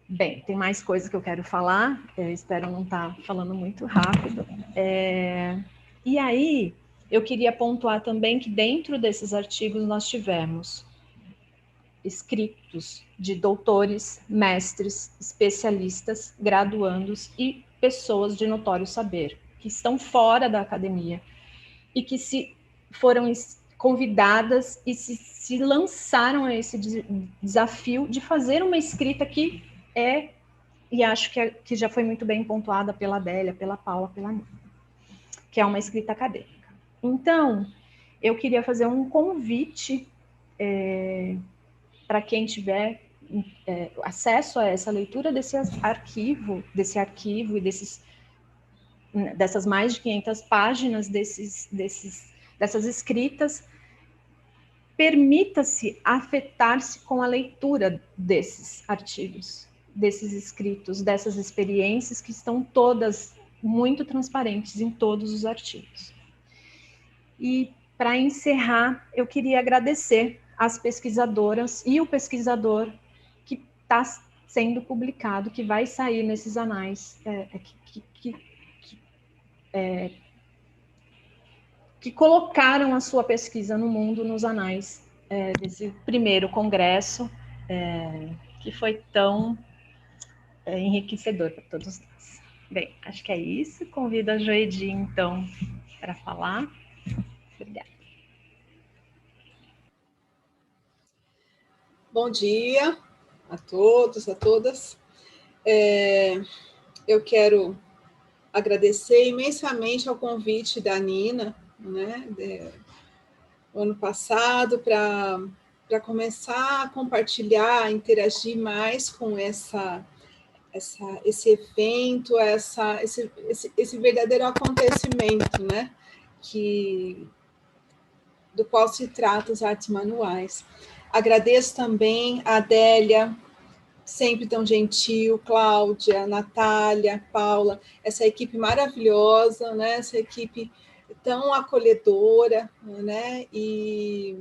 Bem, tem mais coisas que eu quero falar, eu espero não estar falando muito rápido. E aí, eu queria pontuar também que dentro desses artigos nós tivemos escritos de doutores, mestres, especialistas, graduandos e pessoas de notório saber, que estão fora da academia e que foram convidadas e se lançaram a esse desafio de fazer uma escrita que e acho que já foi muito bem pontuada pela Adélia, pela Paula, pela Nina, que é uma escrita acadêmica. Então, eu queria fazer um convite para quem tiver acesso a essa leitura desse arquivo e dessas mais de 500 páginas dessas escritas, permita-se afetar-se com a leitura desses artigos, desses escritos, dessas experiências que estão todas muito transparentes em todos os artigos. E, para encerrar, eu queria agradecer às pesquisadoras e o pesquisador que está sendo publicado, que vai sair nesses anais, que colocaram a sua pesquisa no mundo, nos anais desse primeiro congresso, que foi tão enriquecedor para todos nós. Bem, acho que é isso. Convido a Joedi, então, para falar. Obrigada. Bom dia a todos, a todas. Eu quero agradecer imensamente ao convite da Nina, né, no ano passado, para começar a compartilhar, interagir mais com esse evento, esse verdadeiro acontecimento, né, do qual se trata os artes manuais. Agradeço também a Adélia, sempre tão gentil, Cláudia, Natália, Paula, essa equipe maravilhosa, né? Essa equipe tão acolhedora, né? E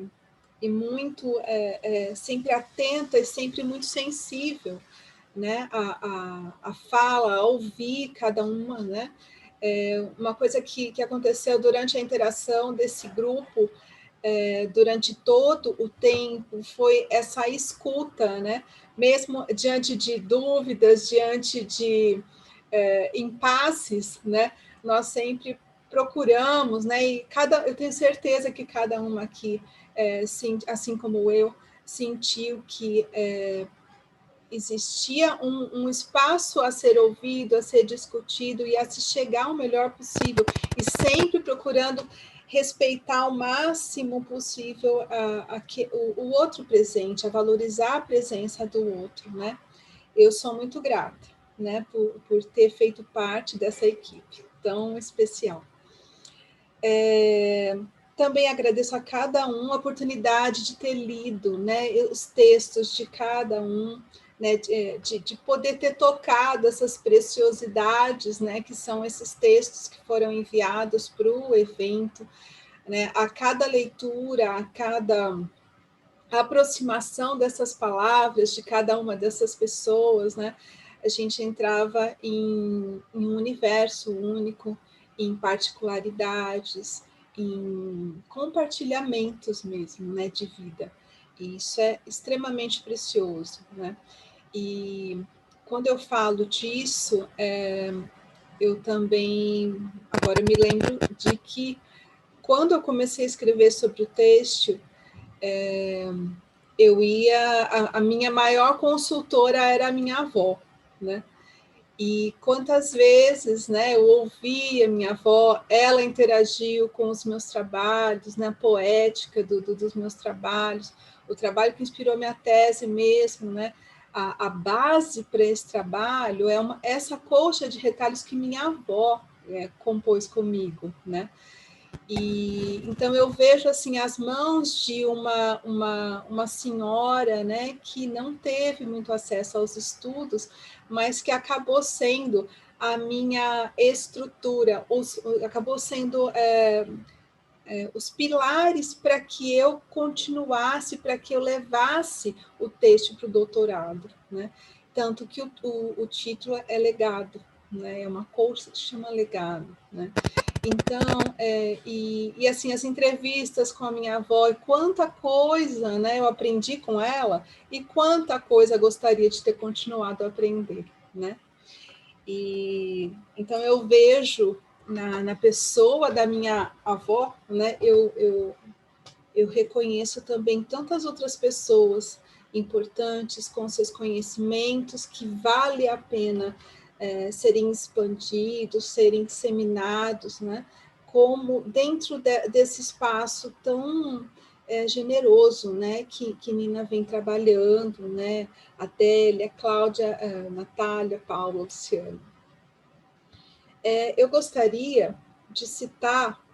muito sempre atenta e sempre muito sensível, né? A fala, a ouvir cada uma, né? Uma coisa que aconteceu durante a interação desse grupo, durante todo o tempo, foi essa escuta, né? Mesmo diante de dúvidas, diante de impasses, né? Nós sempre procuramos, né? E eu tenho certeza que cada uma aqui, assim como eu, sentiu que existia um espaço a ser ouvido, a ser discutido e a se chegar ao melhor possível, e sempre procurando respeitar o máximo possível o outro presente, a valorizar a presença do outro, né? Eu sou muito grata, né, por ter feito parte dessa equipe tão especial. Também agradeço a cada um a oportunidade de ter lido, né, os textos de cada um, né, de poder ter tocado essas preciosidades, né, que são esses textos que foram enviados para o evento, né, a cada leitura, a cada aproximação dessas palavras de cada uma dessas pessoas, né, a gente entrava em um universo único, em particularidades, em compartilhamentos mesmo, né, de vida. E isso é extremamente precioso, né? E quando eu falo disso, eu também agora me lembro de que quando eu comecei a escrever sobre o texto, a minha maior consultora era a minha avó, né? E quantas vezes, né, eu ouvi a minha avó, ela interagiu com os meus trabalhos, né, a poética dos meus trabalhos, o trabalho que inspirou minha tese mesmo, né? A base para esse trabalho é essa colcha de retalhos que minha avó compôs comigo, né? E então eu vejo assim as mãos de uma senhora, né, que não teve muito acesso aos estudos, mas que acabou sendo a minha estrutura, acabou sendo os pilares para que eu continuasse, para que eu levasse o texto para o doutorado, né? Tanto que o título é Legado, né? É uma colcha que se chama Legado, né? Então, assim, as entrevistas com a minha avó, e quanta coisa, né, eu aprendi com ela, e quanta coisa gostaria de ter continuado a aprender, né? E então eu vejo na pessoa da minha avó, né, eu reconheço também tantas outras pessoas importantes com seus conhecimentos que vale a pena serem expandidos, serem disseminados, né? Como dentro desse espaço tão generoso, né? Que Nina vem trabalhando, né? Adélia, Cláudia, Natália, Paula, Luciana. Eu gostaria de citar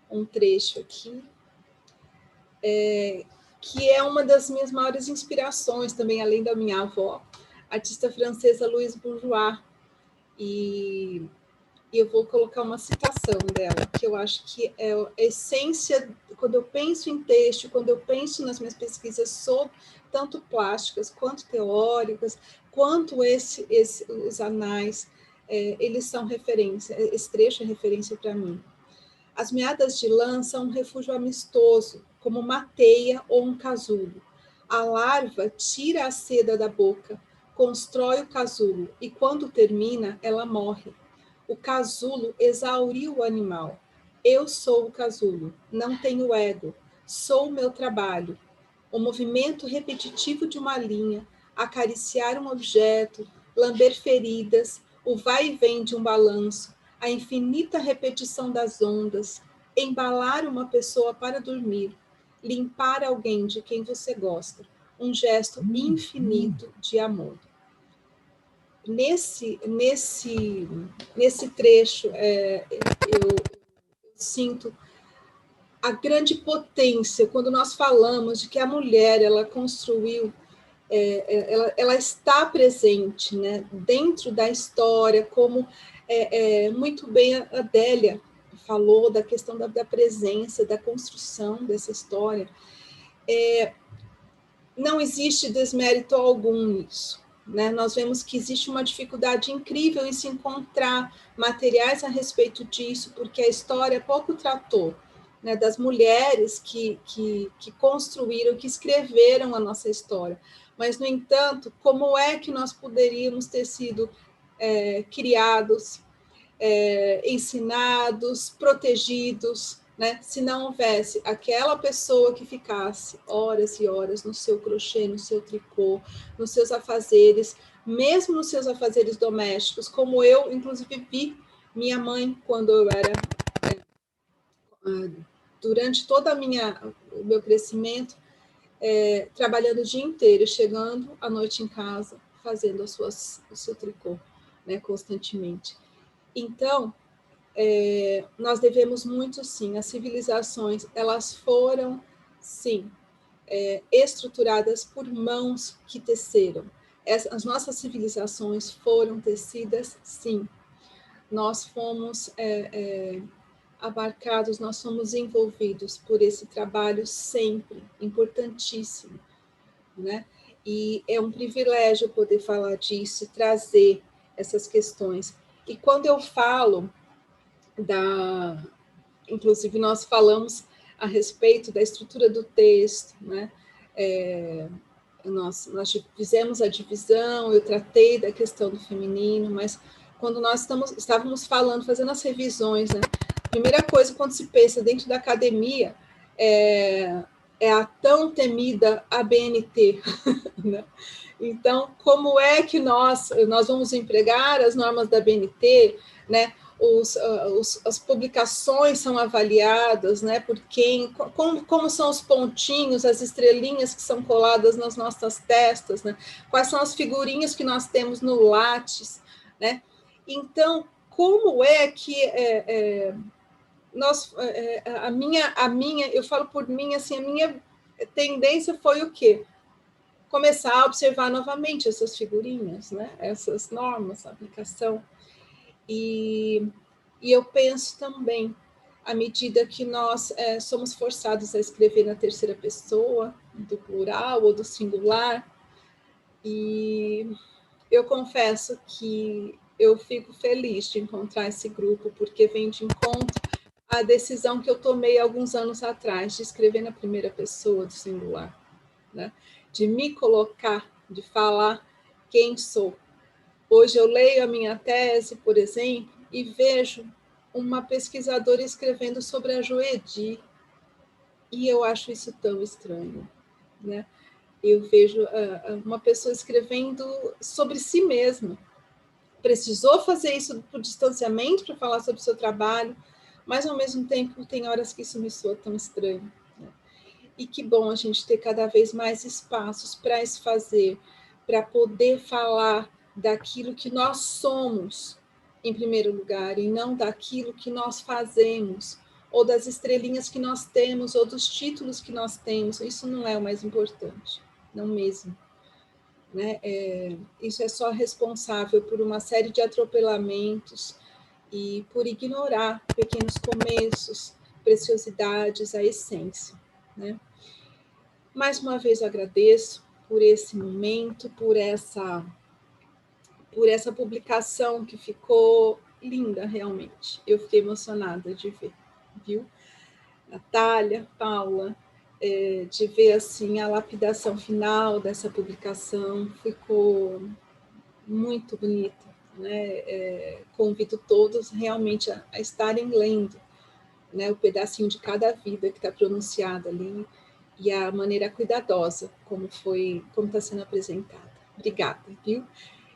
um trecho aqui, que é uma das minhas maiores inspirações, também além da minha avó, a artista francesa Louise Bourgeois, e eu vou colocar uma citação dela, que eu acho que é a essência, quando eu penso em texto, quando eu penso nas minhas pesquisas sobre tanto plásticas, quanto teóricas, quanto os anais, eles são referência, esse trecho é referência para mim. As meadas de lã são um refúgio amistoso, como uma teia ou um casulo. A larva tira a seda da boca, constrói o casulo, e quando termina, ela morre. O casulo exauriu o animal. Eu sou o casulo, não tenho ego, sou o meu trabalho. o movimento repetitivo de uma linha, acariciar um objeto, lamber feridas, o vai e vem de um balanço, a infinita repetição das ondas, embalar uma pessoa para dormir, limpar alguém de quem você gosta, um gesto infinito de amor. Nesse trecho, eu sinto a grande potência quando nós falamos de que a mulher, ela construiu, ela está presente, né, dentro da história, como muito bem a Adélia falou da questão da presença, da construção dessa história. Não existe desmérito algum nisso, né? Nós vemos que existe uma dificuldade incrível em se encontrar materiais a respeito disso, porque a história pouco tratou, né, das mulheres que construíram, que escreveram a nossa história. Mas, no entanto, como é que nós poderíamos ter sido criados, ensinados, protegidos, né, se não houvesse aquela pessoa que ficasse horas e horas no seu crochê, no seu tricô, nos seus afazeres, mesmo nos seus afazeres domésticos, como eu, inclusive, vi minha mãe quando eu era... durante todo o meu crescimento, trabalhando o dia inteiro, chegando à noite em casa, fazendo o seu tricô, né, constantemente. Então, nós devemos muito, sim, as civilizações, elas foram, sim, estruturadas por mãos que teceram. As nossas civilizações foram tecidas, sim. Nós fomos abarcados, nós somos envolvidos por esse trabalho sempre, importantíssimo, né? E é um privilégio poder falar disso, trazer essas questões. E quando eu falo inclusive nós falamos a respeito da estrutura do texto, né? Nós fizemos a divisão, eu tratei da questão do feminino, mas quando nós estávamos falando, fazendo as revisões, né? A primeira coisa quando se pensa dentro da academia é a tão temida ABNT, né? Então, como é que nós vamos empregar as normas da ABNT, né? As publicações são avaliadas, né, por quem, como são os pontinhos, as estrelinhas que são coladas nas nossas testas, né, quais são as figurinhas que nós temos no látis, né? Então, como é que eu falo por mim, assim, a minha tendência foi o quê? Começar a observar novamente essas figurinhas, né, essas normas, a aplicação. E eu penso também, à medida que nós somos forçados a escrever na terceira pessoa, do plural ou do singular, e eu confesso que eu fico feliz de encontrar esse grupo, porque vem de encontro à decisão que eu tomei alguns anos atrás, de escrever na primeira pessoa do singular, né? De me colocar, de falar quem sou. Hoje eu leio a minha tese, por exemplo, e vejo uma pesquisadora escrevendo sobre a Joedi, e eu acho isso tão estranho, né? Eu vejo uma pessoa escrevendo sobre si mesma. Precisou fazer isso por distanciamento para falar sobre o seu trabalho, mas, ao mesmo tempo, tem horas que isso me soa tão estranho, né? E que bom a gente ter cada vez mais espaços para se fazer, para poder falar daquilo que nós somos, em primeiro lugar, e não daquilo que nós fazemos, ou das estrelinhas que nós temos, ou dos títulos que nós temos. Isso não é o mais importante, não mesmo, né? Isso é só responsável por uma série de atropelamentos e por ignorar pequenos começos, preciosidades, a essência, né? Mais uma vez eu agradeço por esse momento, por essa publicação que ficou linda, realmente. Eu fiquei emocionada de ver, viu? Natália, Paula, de ver assim a lapidação final dessa publicação, ficou muito bonita, né? Convido todos realmente a estarem lendo, né, o pedacinho de cada vida que está pronunciado ali, e a maneira cuidadosa como está sendo apresentada. Obrigada, viu?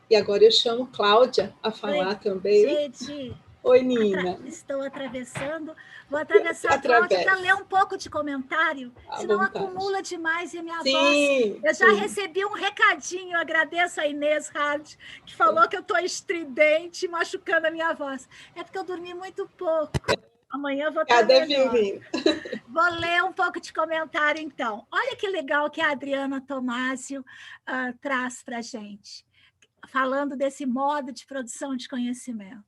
E agora eu chamo Cláudia a falar também. Gente, oi, Nina. Estou atravessando. Vou atravessar a Cláudia para ler um pouco de comentário, senão acumula demais e a minha voz. Eu já recebi um recadinho, agradeço a Inês Hard, que falou que eu estou estridente, machucando a minha voz. É porque eu dormi muito pouco. Amanhã eu vou estar melhor. Vou ler um pouco de comentário, então. Olha que legal que a Adriana Tomásio traz para a gente, falando desse modo de produção de conhecimento.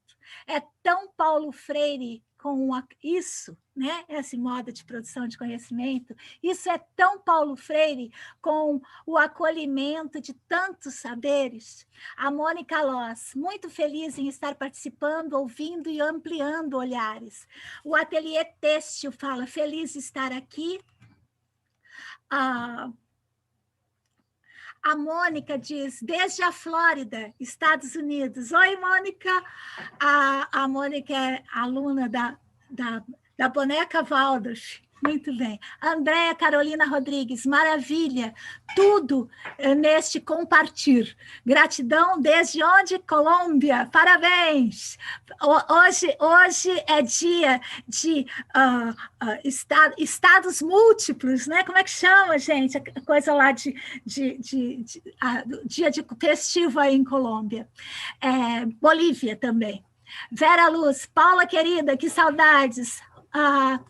É tão Paulo Freire com isso, né? Esse modo de produção de conhecimento, isso é tão Paulo Freire com o acolhimento de tantos saberes. A Mônica Loss, muito feliz em estar participando, ouvindo e ampliando olhares. O Ateliê Têxtil fala, feliz de estar aqui. A Mônica diz, desde a Flórida, Estados Unidos. Oi, Mônica. A Mônica é aluna da boneca Waldorf. Muito bem. Andréa Carolina Rodrigues, maravilha. Tudo neste compartilhar. Gratidão desde onde? Colômbia. Parabéns. Hoje é dia de estados múltiplos, né? Como é que chama, gente? A coisa lá dia de festivo aí em Colômbia. Bolívia também. Vera Luz, Paula querida, que saudades. A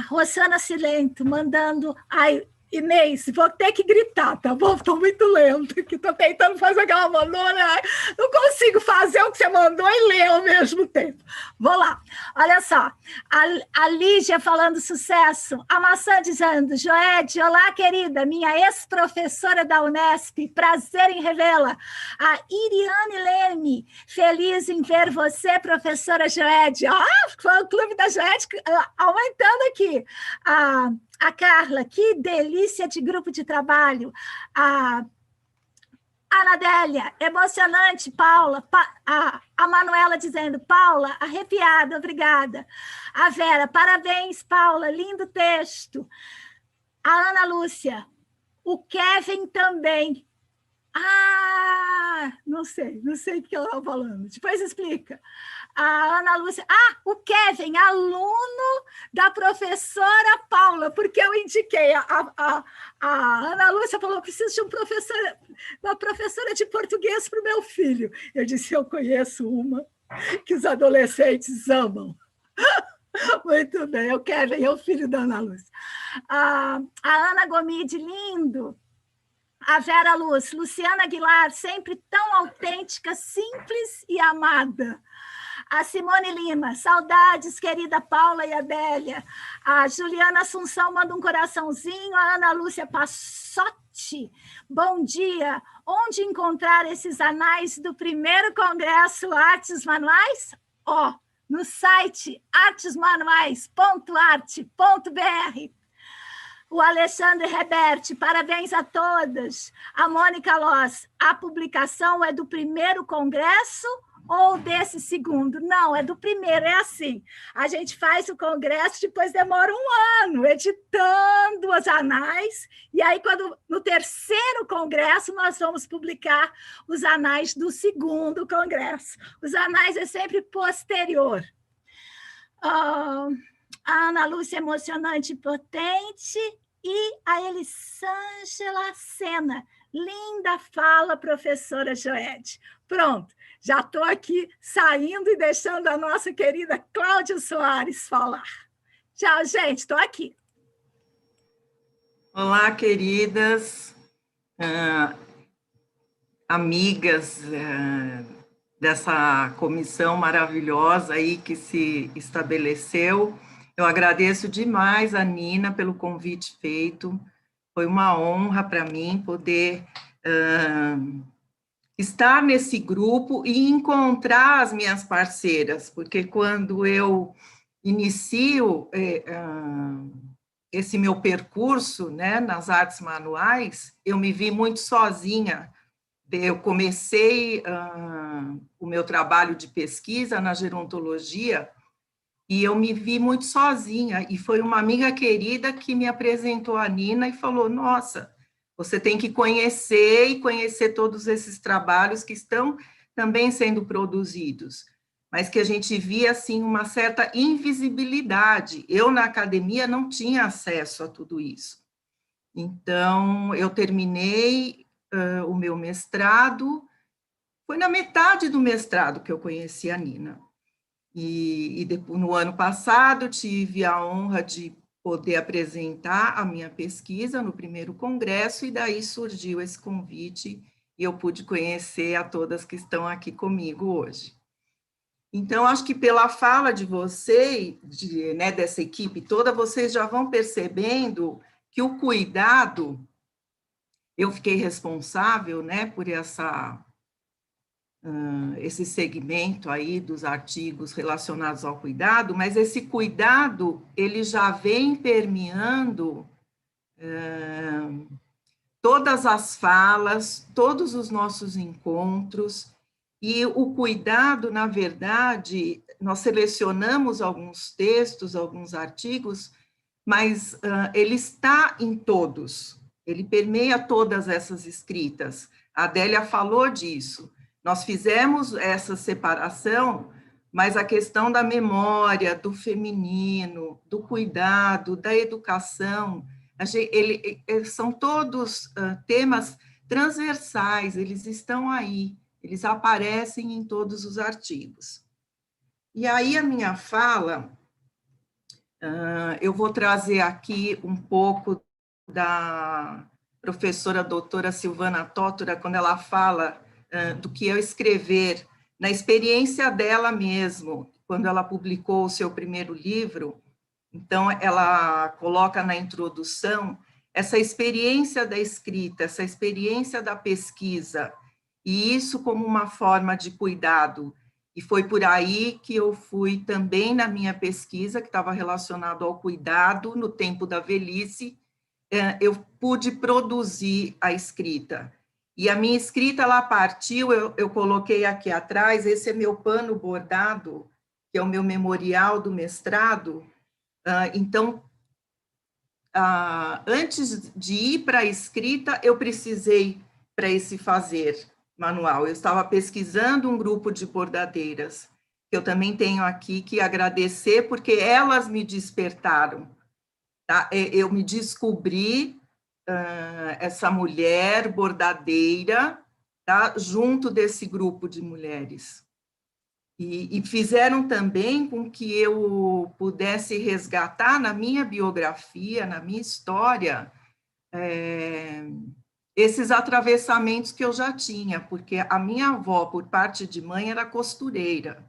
Rosana Silento mandando... Ai, Inês, vou ter que gritar, tá bom? Estou muito lenta, que estou tentando fazer o que ela mandou, né? Não consigo fazer o que você mandou e ler ao mesmo tempo. Vou lá. Olha só, a Lígia falando sucesso, a Maçã dizendo, Joede, olá, querida, minha ex-professora da Unesp, prazer em revê-la. A Iriane Leme, feliz em ver você, professora Joede. Foi o clube da Joede aumentando aqui. A Carla, que delícia de grupo de trabalho. A Anadélia, emocionante, Paula. A Manuela dizendo, Paula, arrepiada, obrigada. A Vera, parabéns, Paula, lindo texto. A Ana Lúcia, o Kevin também. Não sei o que ela está falando. Depois explica. A Ana Lúcia... o Kevin, aluno da professora Paula, porque eu indiquei. A Ana Lúcia falou, preciso de uma professora de português para o meu filho. Eu disse, eu conheço uma que os adolescentes amam. Muito bem, o Kevin é o filho da Ana Lúcia. A Ana Gomide, lindo. A Vera Luz, Luciana Aguilar, sempre tão autêntica, simples e amada. A Simone Lima, saudades, querida Paula e Adélia. A Juliana Assunção manda um coraçãozinho. A Ana Lúcia Passotti, bom dia. Onde encontrar esses anais do primeiro Congresso Artes Manuais? No site artesmanuais.arte.br. O Alexandre Reberte, parabéns a todas. A Mônica Loss, a publicação é do primeiro congresso ou desse segundo? Não, é do primeiro, é assim. A gente faz o congresso, depois demora um ano editando os anais, e aí, no terceiro congresso, nós vamos publicar os anais do segundo congresso. Os anais é sempre posterior. A Ana Lúcia, emocionante e potente, e a Elisângela Sena, linda fala, professora Joede. Pronto, já estou aqui saindo e deixando a nossa querida Cláudia Soares falar. Tchau, gente, estou aqui. Olá, queridas, amigas dessa comissão maravilhosa aí que se estabeleceu. Eu agradeço demais a Nina pelo convite feito. Foi uma honra para mim poder estar nesse grupo e encontrar as minhas parceiras, porque quando eu inicio esse meu percurso, né, nas artes manuais, eu me vi muito sozinha. Eu comecei o meu trabalho de pesquisa na gerontologia e eu me vi muito sozinha, e foi uma amiga querida que me apresentou a Nina e falou, nossa, você tem que conhecer e conhecer todos esses trabalhos que estão também sendo produzidos, mas que a gente via, assim, uma certa invisibilidade. Eu, na academia, não tinha acesso a tudo isso. Então, eu terminei o meu mestrado, foi na metade do mestrado que eu conheci a Nina. E depois, no ano passado, tive a honra de poder apresentar a minha pesquisa no primeiro congresso, e daí surgiu esse convite, e eu pude conhecer a todas que estão aqui comigo hoje. Então, acho que pela fala de vocês, né, dessa equipe toda, vocês já vão percebendo que o cuidado, eu fiquei responsável, né, por esse segmento aí dos artigos relacionados ao cuidado, mas esse cuidado, ele já vem permeando todas as falas, todos os nossos encontros, e o cuidado, na verdade, nós selecionamos alguns textos, alguns artigos, mas ele está em todos, ele permeia todas essas escritas. A Adélia falou disso. Nós fizemos essa separação, mas a questão da memória, do feminino, do cuidado, da educação, são todos temas transversais, eles estão aí, eles aparecem em todos os artigos. E aí a minha fala, eu vou trazer aqui um pouco da professora doutora Silvana Tótora, quando ela fala do que eu escrever, na experiência dela mesmo, quando ela publicou o seu primeiro livro. Então, ela coloca na introdução essa experiência da escrita, essa experiência da pesquisa, e isso como uma forma de cuidado. E foi por aí que eu fui também na minha pesquisa, que estava relacionado ao cuidado no tempo da velhice, eu pude produzir a escrita. E a minha escrita, ela partiu, eu coloquei aqui atrás, esse é meu pano bordado, que é o meu memorial do mestrado. Então, antes de ir para a escrita, eu precisei para esse fazer manual. Eu estava pesquisando um grupo de bordadeiras, que eu também tenho aqui que agradecer, porque elas me despertaram. Tá? Eu me descobri essa mulher bordadeira, tá? Junto desse grupo de mulheres. E fizeram também com que eu pudesse resgatar na minha biografia, na minha história, esses atravessamentos que eu já tinha, porque a minha avó, por parte de mãe, era costureira.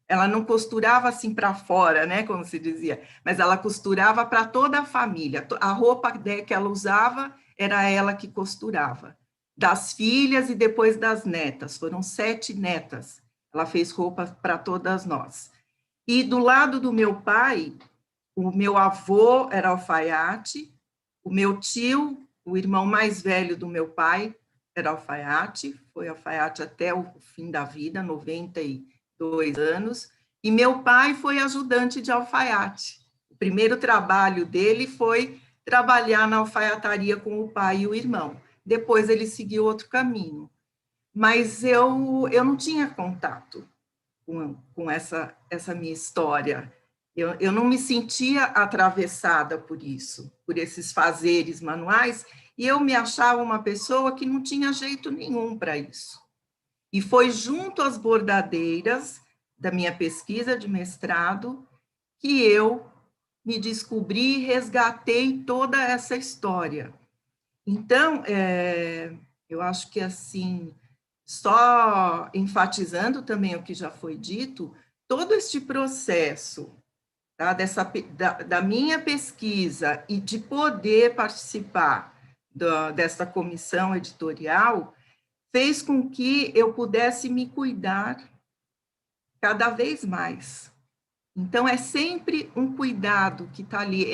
Ela não costurava assim para fora, né, como se dizia, mas ela costurava para toda a família. A roupa que ela usava era ela que costurava. Das filhas e depois das netas, foram 7 netas. Ela fez roupa para todas nós. E do lado do meu pai, o meu avô era alfaiate, o meu tio, o irmão mais velho do meu pai, era alfaiate, foi alfaiate até o fim da vida, 92 anos, e meu pai foi ajudante de alfaiate. O primeiro trabalho dele foi trabalhar na alfaiataria com o pai e o irmão. Depois ele seguiu outro caminho. Mas eu não tinha contato com essa minha história. Eu não me sentia atravessada por isso, por esses fazeres manuais, e eu me achava uma pessoa que não tinha jeito nenhum para isso. E foi junto às bordadeiras da minha pesquisa de mestrado que eu me descobri e resgatei toda essa história. Então, eu acho que, assim, só enfatizando também o que já foi dito, todo este processo, tá, da minha pesquisa e de poder participar dessa comissão editorial, fez com que eu pudesse me cuidar cada vez mais. Então, é sempre um cuidado que está ali,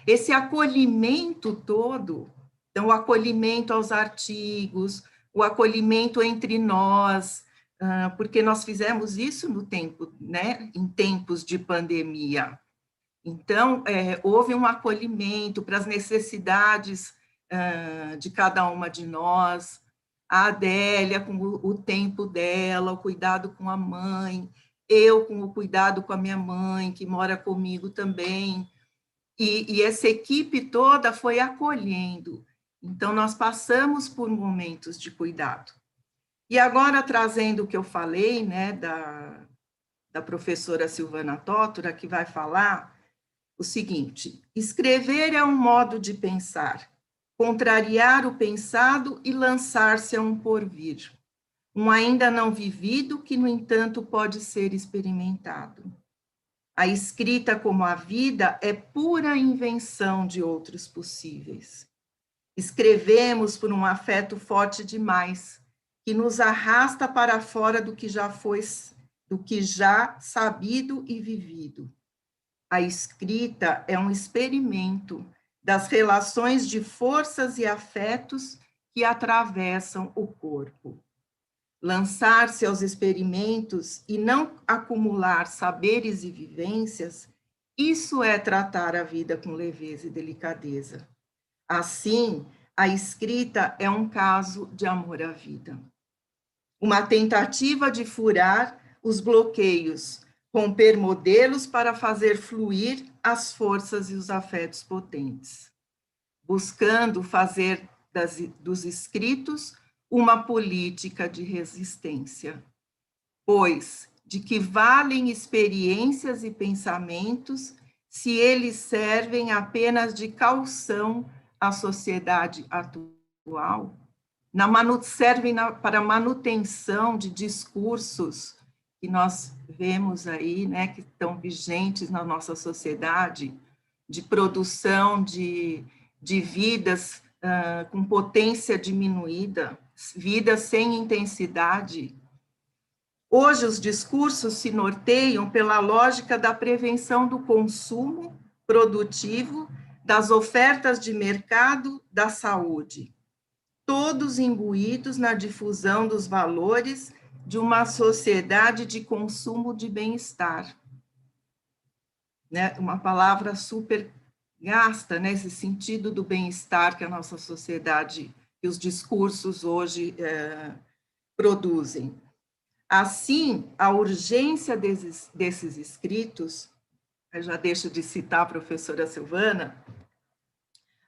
esse acolhimento todo, então, o acolhimento aos artigos, o acolhimento entre nós, porque nós fizemos isso no tempo, né, em tempos de pandemia. Então, houve um acolhimento para as necessidades de cada uma de nós, a Adélia com o tempo dela, o cuidado com a mãe, eu com o cuidado com a minha mãe, que mora comigo também, e essa equipe toda foi acolhendo. Então, nós passamos por momentos de cuidado. E agora, trazendo o que eu falei, né, da professora Silvana Tótora, que vai falar o seguinte: escrever é um modo de pensar, contrariar o pensado e lançar-se a um porvir, um ainda não vivido que, no entanto, pode ser experimentado. A escrita, como a vida, é pura invenção de outros possíveis. Escrevemos por um afeto forte demais, que nos arrasta para fora do que já foi, do que já sabido e vivido. A escrita é um experimento das relações de forças e afetos que atravessam o corpo. Lançar-se aos experimentos e não acumular saberes e vivências, isso é tratar a vida com leveza e delicadeza. Assim, a escrita é um caso de amor à vida. Uma tentativa de furar os bloqueios, romper modelos para fazer fluir as forças e os afetos potentes, buscando fazer dos escritos uma política de resistência, pois de que valem experiências e pensamentos se eles servem apenas de caução à sociedade atual, servem para manutenção de discursos que nós vemos aí, né, que estão vigentes na nossa sociedade, de produção de vidas com potência diminuída, vidas sem intensidade. Hoje, os discursos se norteiam pela lógica da prevenção do consumo produtivo, das ofertas de mercado, da saúde, todos imbuídos na difusão dos valores de uma sociedade de consumo de bem-estar. Né? Uma palavra super gasta nesse sentido do bem-estar que a nossa sociedade e os discursos hoje produzem. Assim, a urgência desses escritos, eu já deixo de citar a professora Silvana,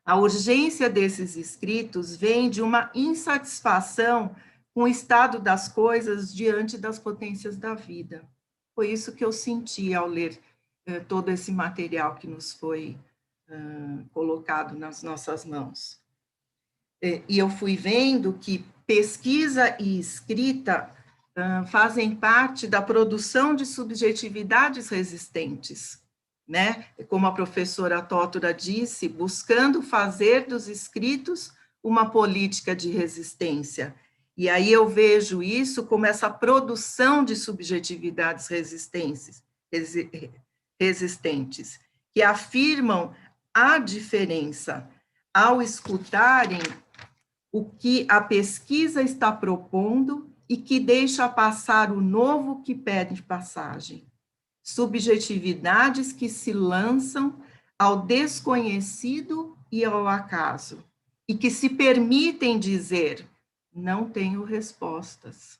a urgência desses escritos vem de uma insatisfação com o estado das coisas diante das potências da vida. Foi isso que eu senti ao ler todo esse material que nos foi colocado nas nossas mãos. E eu fui vendo que pesquisa e escrita fazem parte da produção de subjetividades resistentes, né? Como a professora Tótora disse, buscando fazer dos escritos uma política de resistência. E aí eu vejo isso como essa produção de subjetividades resistentes, que afirmam a diferença ao escutarem o que a pesquisa está propondo e que deixa passar o novo que pede passagem. Subjetividades que se lançam ao desconhecido e ao acaso, e que se permitem dizer, não tenho respostas.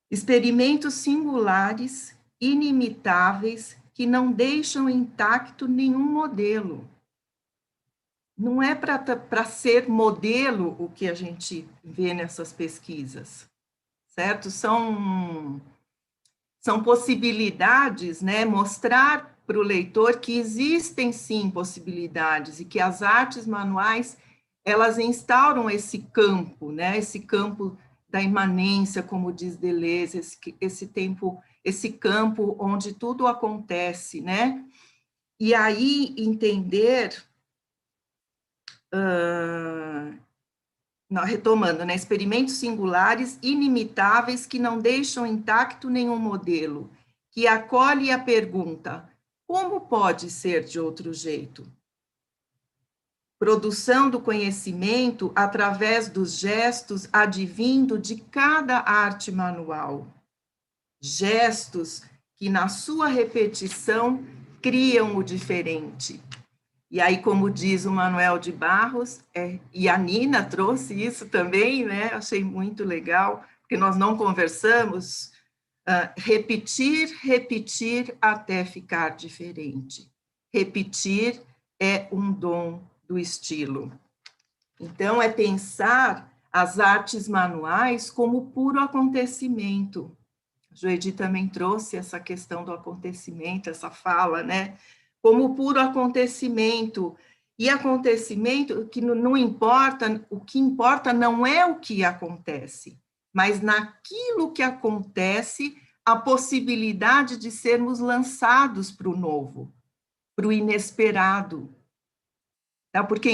Experimentos singulares, inimitáveis, que não deixam intacto nenhum modelo. Não é para ser modelo o que a gente vê nessas pesquisas, certo? São possibilidades, né? Mostrar para o leitor que existem sim possibilidades e que as artes manuais, elas instauram esse campo, né? Esse campo da imanência, como diz Deleuze, esse campo onde tudo acontece, né? E aí entender, retomando, né? Experimentos singulares, inimitáveis, que não deixam intacto nenhum modelo, que acolhe a pergunta, como pode ser de outro jeito? produção do conhecimento através dos gestos advindo de cada arte manual. Gestos que, na sua repetição, criam o diferente. E aí, como diz o Manuel de Barros, e a Nina trouxe isso também, né? Achei muito legal, porque nós não conversamos, repetir, repetir até ficar diferente. Repetir é um dom do estilo. Então, é pensar as artes manuais como puro acontecimento. A Joedi também trouxe essa questão do acontecimento, essa fala, né? Como puro acontecimento. E acontecimento que não importa, o que importa não é o que acontece, mas naquilo que acontece, a possibilidade de sermos lançados para o novo, para o inesperado. Tá? Porque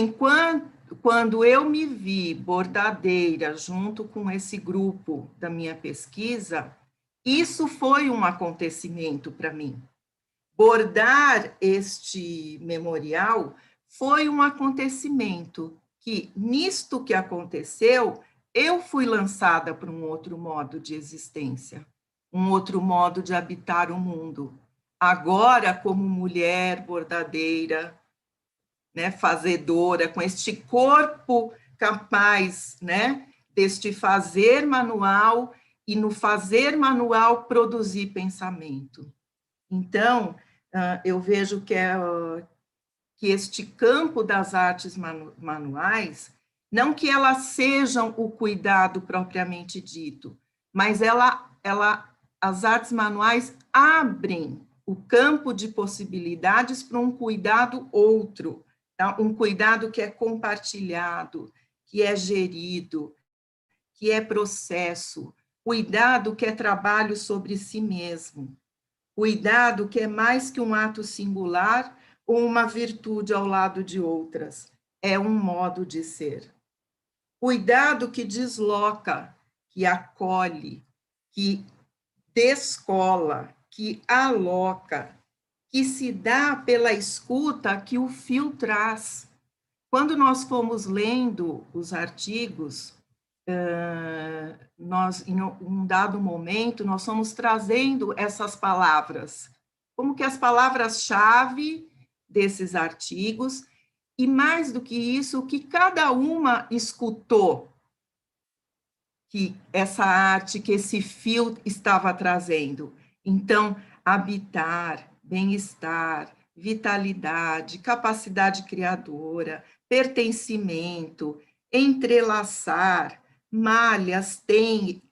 quando eu me vi bordadeira junto com esse grupo da minha pesquisa, isso foi um acontecimento para mim. Bordar este memorial foi um acontecimento que, nisto que aconteceu, eu fui lançada para um outro modo de existência, um outro modo de habitar o mundo. Agora, como mulher bordadeira, né, fazedora, com este corpo capaz, né, deste fazer manual, e no fazer manual produzir pensamento. Então, eu vejo que este campo das artes manuais, não que elas sejam o cuidado propriamente dito, mas as artes manuais abrem o campo de possibilidades para um cuidado outro, tá? Um cuidado que é compartilhado, que é gerido, que é processo, cuidado que é trabalho sobre si mesmo, cuidado que é mais que um ato singular ou uma virtude ao lado de outras, é um modo de ser. Cuidado que desloca, que acolhe, que descola, que aloca, que se dá pela escuta que o fio traz. Quando nós fomos lendo os artigos, nós, em um dado momento, nós fomos trazendo essas palavras, como que as palavras-chave desses artigos, e mais do que isso, o que cada uma escutou, que essa arte, que esse fio estava trazendo. Então, habitar, bem-estar, vitalidade, capacidade criadora, pertencimento, entrelaçar, malhas,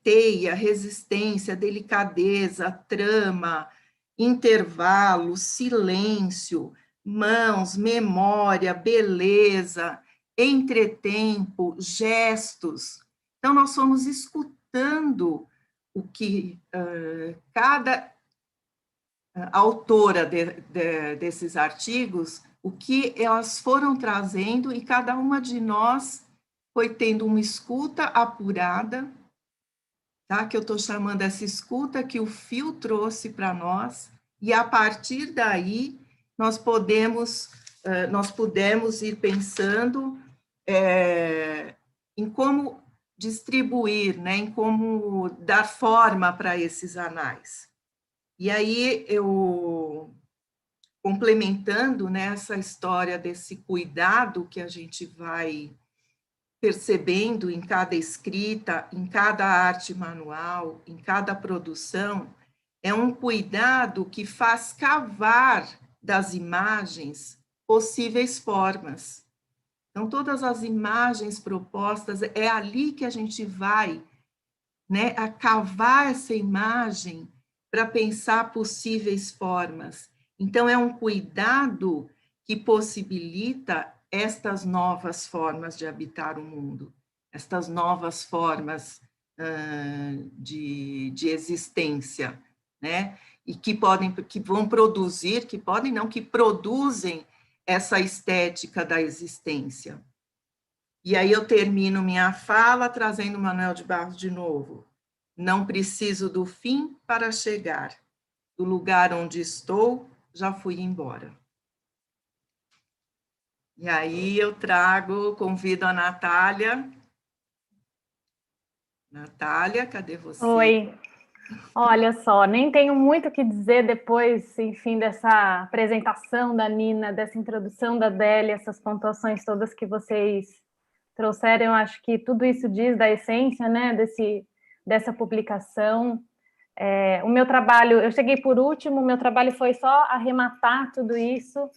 teia, resistência, delicadeza, trama, intervalo, silêncio, mãos, memória, beleza, entretempo, gestos. Então, nós fomos escutando o que cada autora desses artigos, o que elas foram trazendo, e cada uma de nós foi tendo uma escuta apurada, tá? Que eu estou chamando essa escuta que o fio trouxe para nós, e a partir daí nós pudemos ir pensando em como distribuir, né, em como dar forma para esses anais. E aí, eu, complementando, né, essa história desse cuidado que a gente vai percebendo em cada escrita, em cada arte manual, em cada produção, é um cuidado que faz cavar das imagens possíveis formas. Então, todas as imagens propostas, é ali que a gente vai, né, a cavar essa imagem para pensar possíveis formas. Então, é um cuidado que possibilita estas novas formas de habitar o mundo, estas novas formas de existência, né? E que vão produzir, que produzem essa estética da existência. E aí eu termino minha fala trazendo Manuel de Barros de novo. Não preciso do fim para chegar. Do lugar onde estou, já fui embora. E aí eu convido a Natália. Natália, cadê você? Oi. Olha só, nem tenho muito o que dizer depois, enfim, dessa apresentação da Nina, dessa introdução da Adélia, essas pontuações todas que vocês trouxeram. Eu acho que tudo isso diz da essência, né, dessa publicação. O meu trabalho, eu cheguei por último, o meu trabalho foi só arrematar tudo isso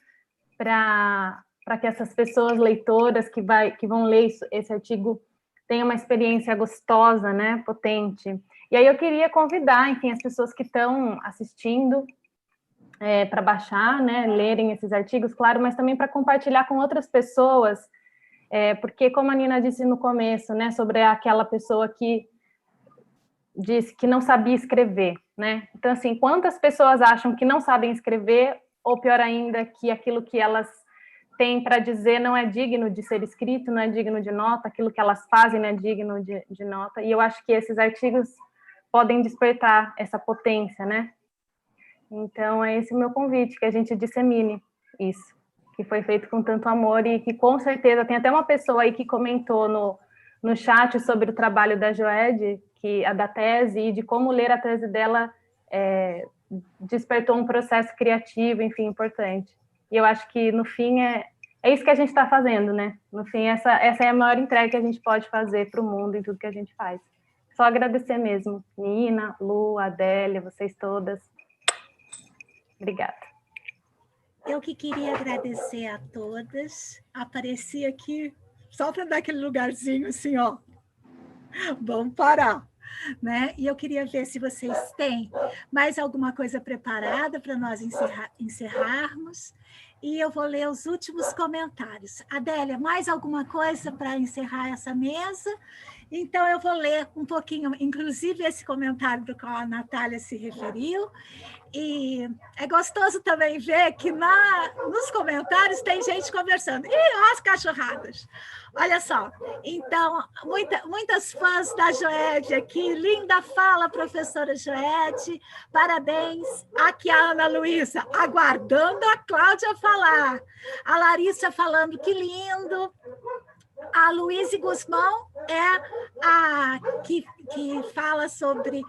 para que essas pessoas leitoras que vão ler esse artigo tenham uma experiência gostosa, né, potente. E aí eu queria convidar, enfim, as pessoas que estão assistindo para baixar, né, lerem esses artigos, claro, mas também para compartilhar com outras pessoas, porque, como a Nina disse no começo, né, sobre aquela pessoa que disse que não sabia escrever, né? Então, assim, quantas pessoas acham que não sabem escrever, ou pior ainda, que aquilo que elas têm para dizer não é digno de ser escrito, não é digno de nota, aquilo que elas fazem não é digno de nota, e eu acho que esses artigos podem despertar essa potência, né? Então, é esse o meu convite, que a gente dissemine isso, que foi feito com tanto amor e que, com certeza, tem até uma pessoa aí que comentou no chat sobre o trabalho da Joed, da tese, e de como ler a tese dela despertou um processo criativo, enfim, importante. E eu acho que, no fim, é isso que a gente está fazendo, né? No fim, essa é a maior entrega que a gente pode fazer para o mundo em tudo que a gente faz. Só agradecer mesmo. Nina, Lu, Adélia, vocês todas. Obrigada. Eu que queria agradecer a todas. Apareci aqui só para dar aquele lugarzinho assim, ó. Vamos parar, né? E eu queria ver se vocês têm mais alguma coisa preparada para nós encerrarmos. E eu vou ler os últimos comentários. Adélia, mais alguma coisa para encerrar essa mesa? Então, eu vou ler um pouquinho, inclusive esse comentário do qual a Natália se referiu. E é gostoso também ver que nos comentários tem gente conversando. E ó, as cachorradas! Olha só, então, muitas fãs da Joed aqui, linda fala, professora Joed, parabéns. Aqui a Ana Luísa, aguardando a Cláudia falar. A Larissa falando, que lindo. A Luísa Guzmão é a que fala sobre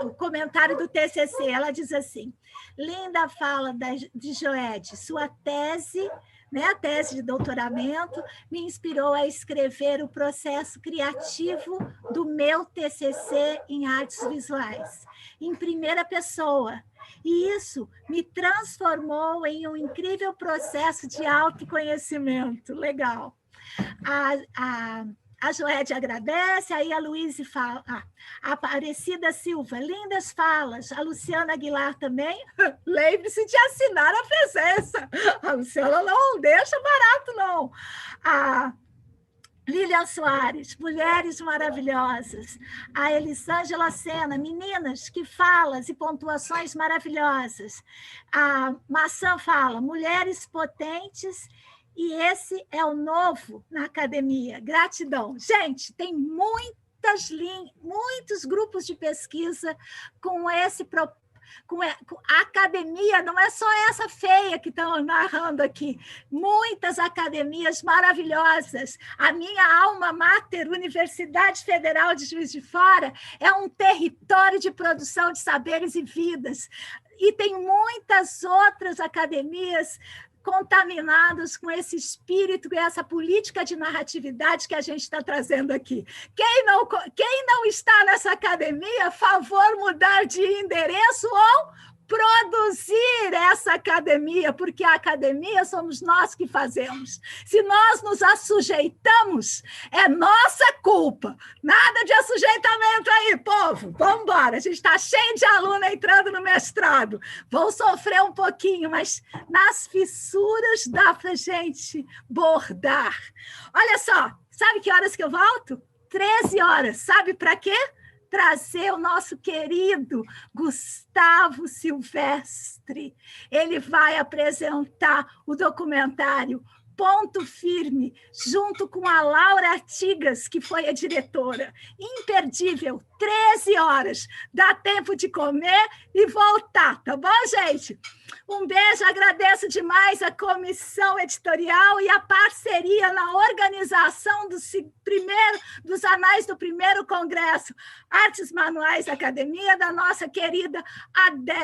o comentário do TCC. Ela diz assim, linda fala de Joed, sua tese, né, a tese de doutoramento, me inspirou a escrever o processo criativo do meu TCC em artes visuais, em primeira pessoa. E isso me transformou em um incrível processo de autoconhecimento. Legal. A Joed agradece, aí a Luísa fala, a Aparecida Silva, lindas falas, a Luciana Aguilar também, lembre-se de assinar a presença, a Luciana não deixa barato, não. A Lilian Soares, mulheres maravilhosas. A Elisângela Sena, meninas, que falas e pontuações maravilhosas. A Maçã fala, mulheres potentes, e esse é o novo na academia. Gratidão. Gente, tem muitos grupos de pesquisa com esse propósito. A academia, não é só essa feia que estão narrando aqui, muitas academias maravilhosas. A minha alma mater, Universidade Federal de Juiz de Fora, é um território de produção de saberes e vidas. E tem muitas outras academias contaminados com esse espírito e essa política de narratividade que a gente está trazendo aqui. Quem não está nessa academia, favor mudar de endereço ou produzir essa academia, porque a academia somos nós que fazemos. Se nós nos assujeitamos, é nossa culpa. Nada de assujeitamento aí, povo. Vamos embora. A gente está cheio de aluno entrando no mestrado. Vão sofrer um pouquinho, mas nas fissuras dá para a gente bordar. Olha só, sabe que horas que eu volto? 13 horas. Sabe para quê? Trazer o nosso querido Gustavo Silvestre. Ele vai apresentar o documentário Ponto Firme, junto com a Laura Artigas, que foi a diretora. Imperdível, 13 horas. Dá tempo de comer e voltar, tá bom, gente? Um beijo, agradeço demais a comissão editorial e a parceria na organização dos anais do primeiro congresso Artes Manuais Academia, da nossa querida Adélia